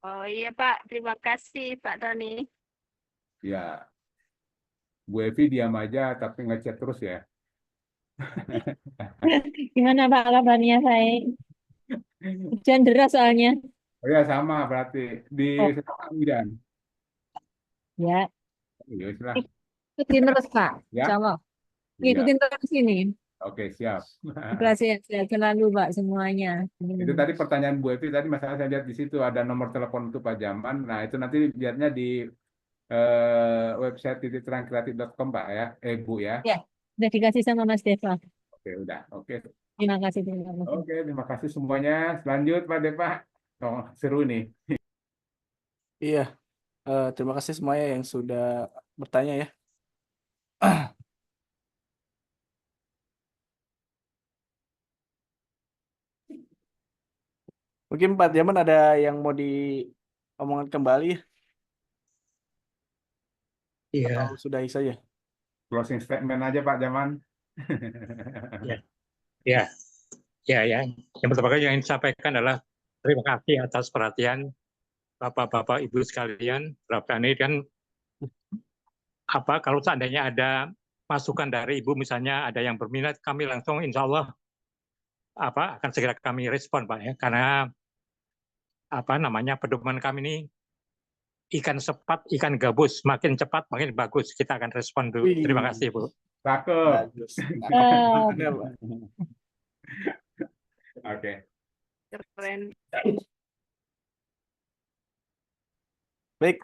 Oh iya Pak, terima kasih Pak Tony. Ya, Bu Evi diam aja tapi ngechat terus ya. Gimana Pak kabarnya baik? Hujan deras soalnya. Oh ya sama berarti di Oh, hujan. ya, Ya sudah. ikutin terus Pak. Ya, Insya Allah. iya. Ikutin terus ini. Oke, siap. Semoga sehat selalu Pak semuanya. Itu tadi pertanyaan Bu Evi tadi, masalah saya lihat di situ ada nomor telepon untuk Pak Jaman. Nah, itu nanti lihatnya di website titikterangkreatif.com Pak ya. Bu ya. Ya, udah dikasih sama Mas Deva. Oke, udah. Oke. Terima kasih. Terima kasih. Oke, terima kasih semuanya. Lanjut Pak Deva. Oh, seru nih. Iya, terima kasih semuanya yang sudah bertanya ya. Mungkin Pak Jaman ada yang mau diomongkan kembali ya? Iya, Atau sudahi saja? Closing statement aja Pak Jaman. ya, ya, ya, ya. Yang pertama kali yang ingin disampaikan adalah terima kasih atas perhatian Bapak-bapak Ibu sekalian. Berapa ini kan kalau seandainya ada masukan dari Ibu, misalnya ada yang berminat, kami langsung insya Allah akan segera kami respon Pak ya, karena pedoman kami ini ikan sepat, ikan gabus, makin cepat makin bagus. Kita akan respon dulu. Terima kasih Bu. Cakep. Bagus. Benar, Pak. Oke. Keren. Baik,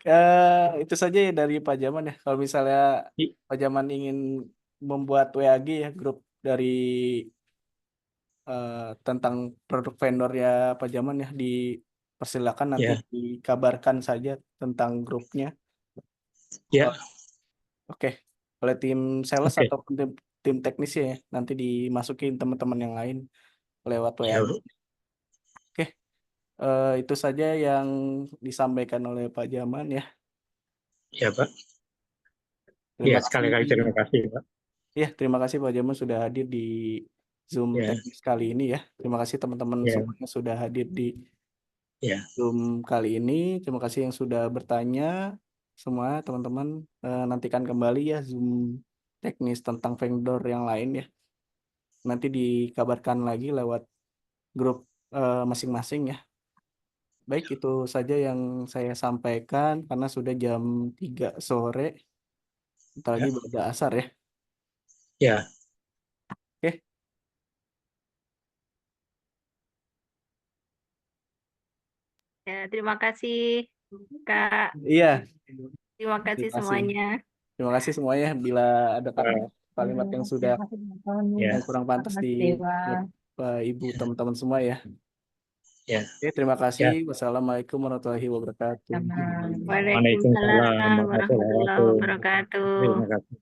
itu saja ya dari Pak Jaman ya. Kalau misalnya Pak Jaman ingin membuat WAG ya, grup dari tentang produk vendor ya Pak Jaman ya, dipersilakan nanti Ya. dikabarkan saja tentang grupnya. Ya, Oke, oleh tim sales Oke. atau tim teknis ya, nanti dimasukin teman-teman yang lain lewat WA. Ya. Oke, itu saja yang disampaikan oleh Pak Jaman ya. Ya Pak. Terima Ya, kasih. sekali-kali terima kasih Pak. Ya, terima kasih Pak Jaman sudah hadir di Zoom Ya. teknis kali ini ya. Terima kasih teman-teman Ya. semuanya sudah hadir di Ya. Zoom kali ini. Terima kasih yang sudah bertanya semua teman-teman. Nantikan kembali ya Zoom teknis tentang vendor yang lain ya. Nanti dikabarkan lagi lewat grup masing-masing ya. Baik, itu saja yang saya sampaikan karena sudah jam 3 sore. Bentar lagi pada asar ya. Ya. Oke. Ya, terima kasih Kak. Iya, Terima kasih Terima kasih. semuanya. terima kasih semuanya. Bila ada kalimat yang sudah Ya. yang kurang pantas Mas di Dewa. Ibu teman-teman semua ya. Ya. Oke, terima kasih. Wassalamualaikum warahmatullahi wabarakatuh. Waalaikumsalam Waalaikumsalam warahmatullahi warahmatullahi wabarakatuh. wabarakatuh. Terima kasih.